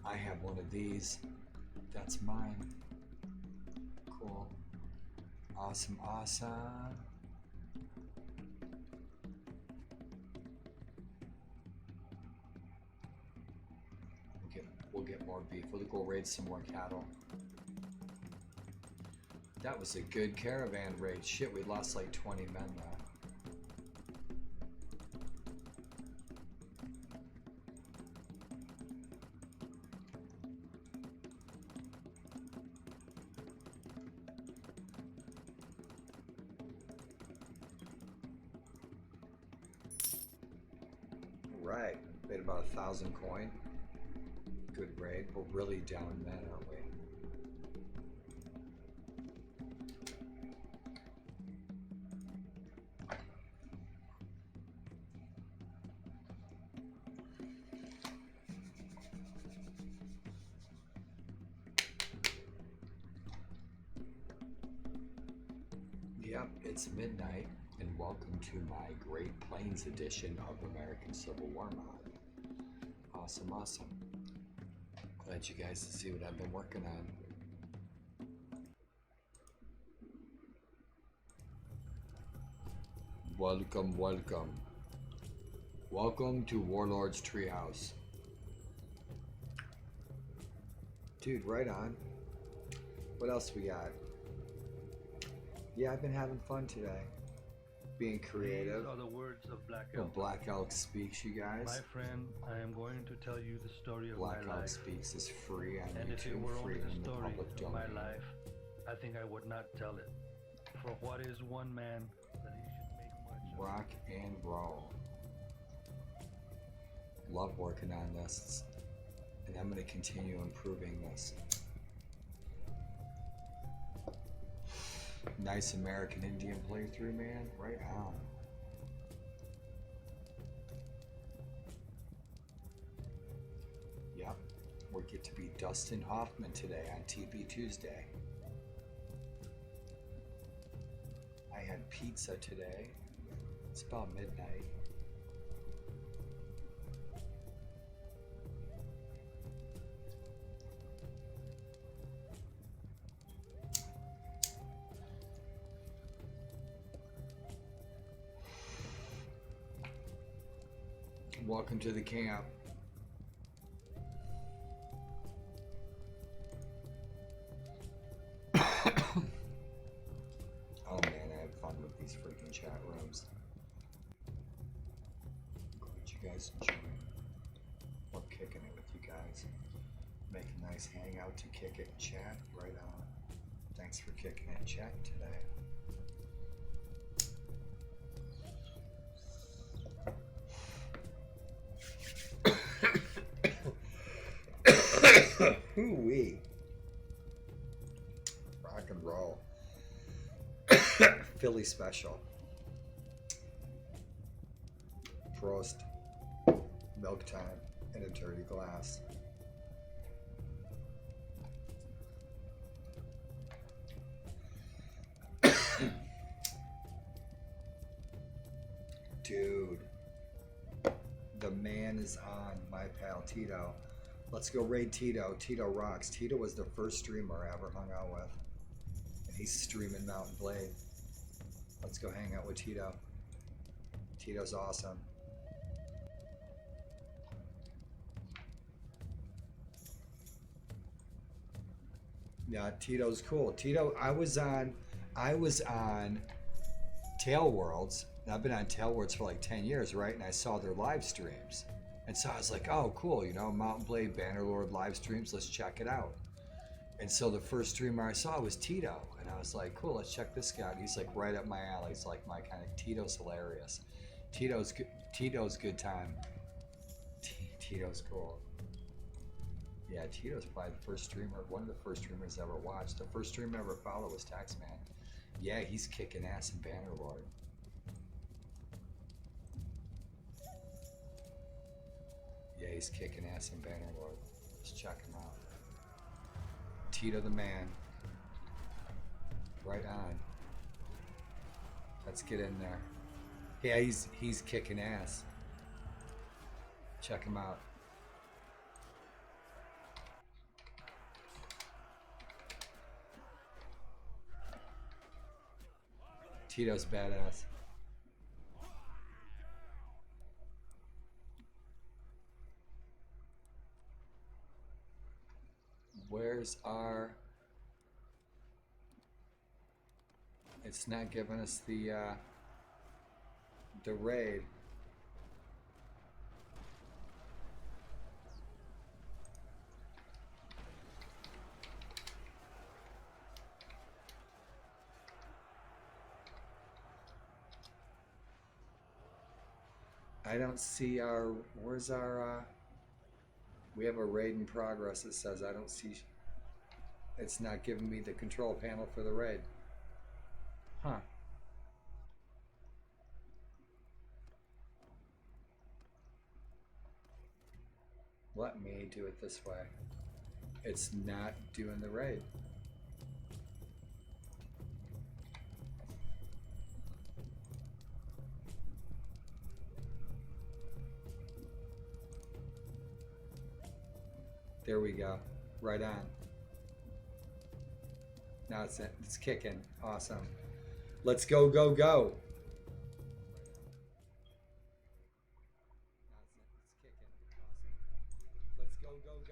I have one of these. That's mine. Cool. Awesome. We'll get more beef. We'll go raid some more cattle. That was a good caravan raid. Shit, we lost like 20 men though. Right, made about 1,000 coin. Good raid. We're really down men, aren't we? Yep, it's midnight, and welcome to my Great Plains edition of American Civil War mod. Awesome. Glad you guys to see what I've been working on. Welcome. Welcome to Warlord's Treehouse. Dude, right on. What else we got? Yeah, I've been having fun today. Being creative. These are the words of Black When Elk. Black Elk Speaks, you guys. My friend, I am going to tell you the story of Black my Elk life. Speaks is free on And if it YouTube, were free only the in the story public of my domain. life, I think I would not tell it. For what is one man that he should make much of? Rock and roll. Love working on this, and I'm going to continue improving this. Nice American Indian playthrough, man. Right on. Yep, we get to be Dustin Hoffman today on TB Tuesday. I had pizza today. It's about midnight. Welcome to the camp. Oh man, I have fun with these freaking chat rooms. Glad you guys enjoy. We're kicking it with you guys. Make a nice hangout to kick it and chat. Right on. Thanks for kicking it and chatting today. Hoo-wee. Rock and roll. Philly special. Prost. Milk time in a dirty glass. Dude. The man is on, my pal Tito. Let's go raid Tito. Tito rocks. Tito was the first streamer I ever hung out with. And he's streaming Mountain Blade. Let's go hang out with Tito. Tito's awesome. Yeah, Tito's cool. Tito, I was on Tail Worlds. I've been on Tail Worlds for like 10 years, right? And I saw their live streams. And so I was like, oh, cool, you know, Mountain Blade, Bannerlord live streams, let's check it out. And so the first streamer I saw was Tito. And I was like, cool, let's check this guy out. He's like right up my alley. He's like my kind of, Tito's hilarious. Tito's good time. Tito's cool. Yeah, Tito's probably the first streamer, one of the first streamers I ever watched. The first streamer I ever followed was Taxman. Yeah, he's kicking ass in Bannerlord. Yeah, he's kicking ass in Bannerlord. Let's check him out. Tito the man. Right on. Let's get in there. Yeah, he's kicking ass. Check him out. Tito's badass. Where's our... It's not giving us the raid. I don't see our, where's our, we have a raid in progress, it says. I don't see, it's not giving me the control panel for the raid. Huh. Let me do it this way. It's not doing the raid. There we go. Right on. Now it's kicking. Awesome. Let's go, go, go. It's kicking. Awesome. Let's go, go, go.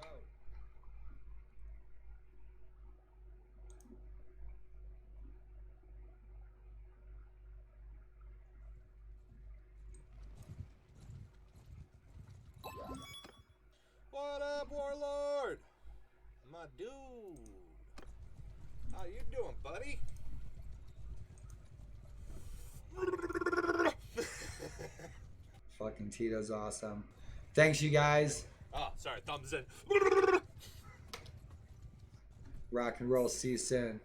What up, Warlord? My dude. How you doing, buddy? Fucking Tito's awesome. Thanks, you guys. Oh, sorry, thumbs in. Rock and roll. See you soon.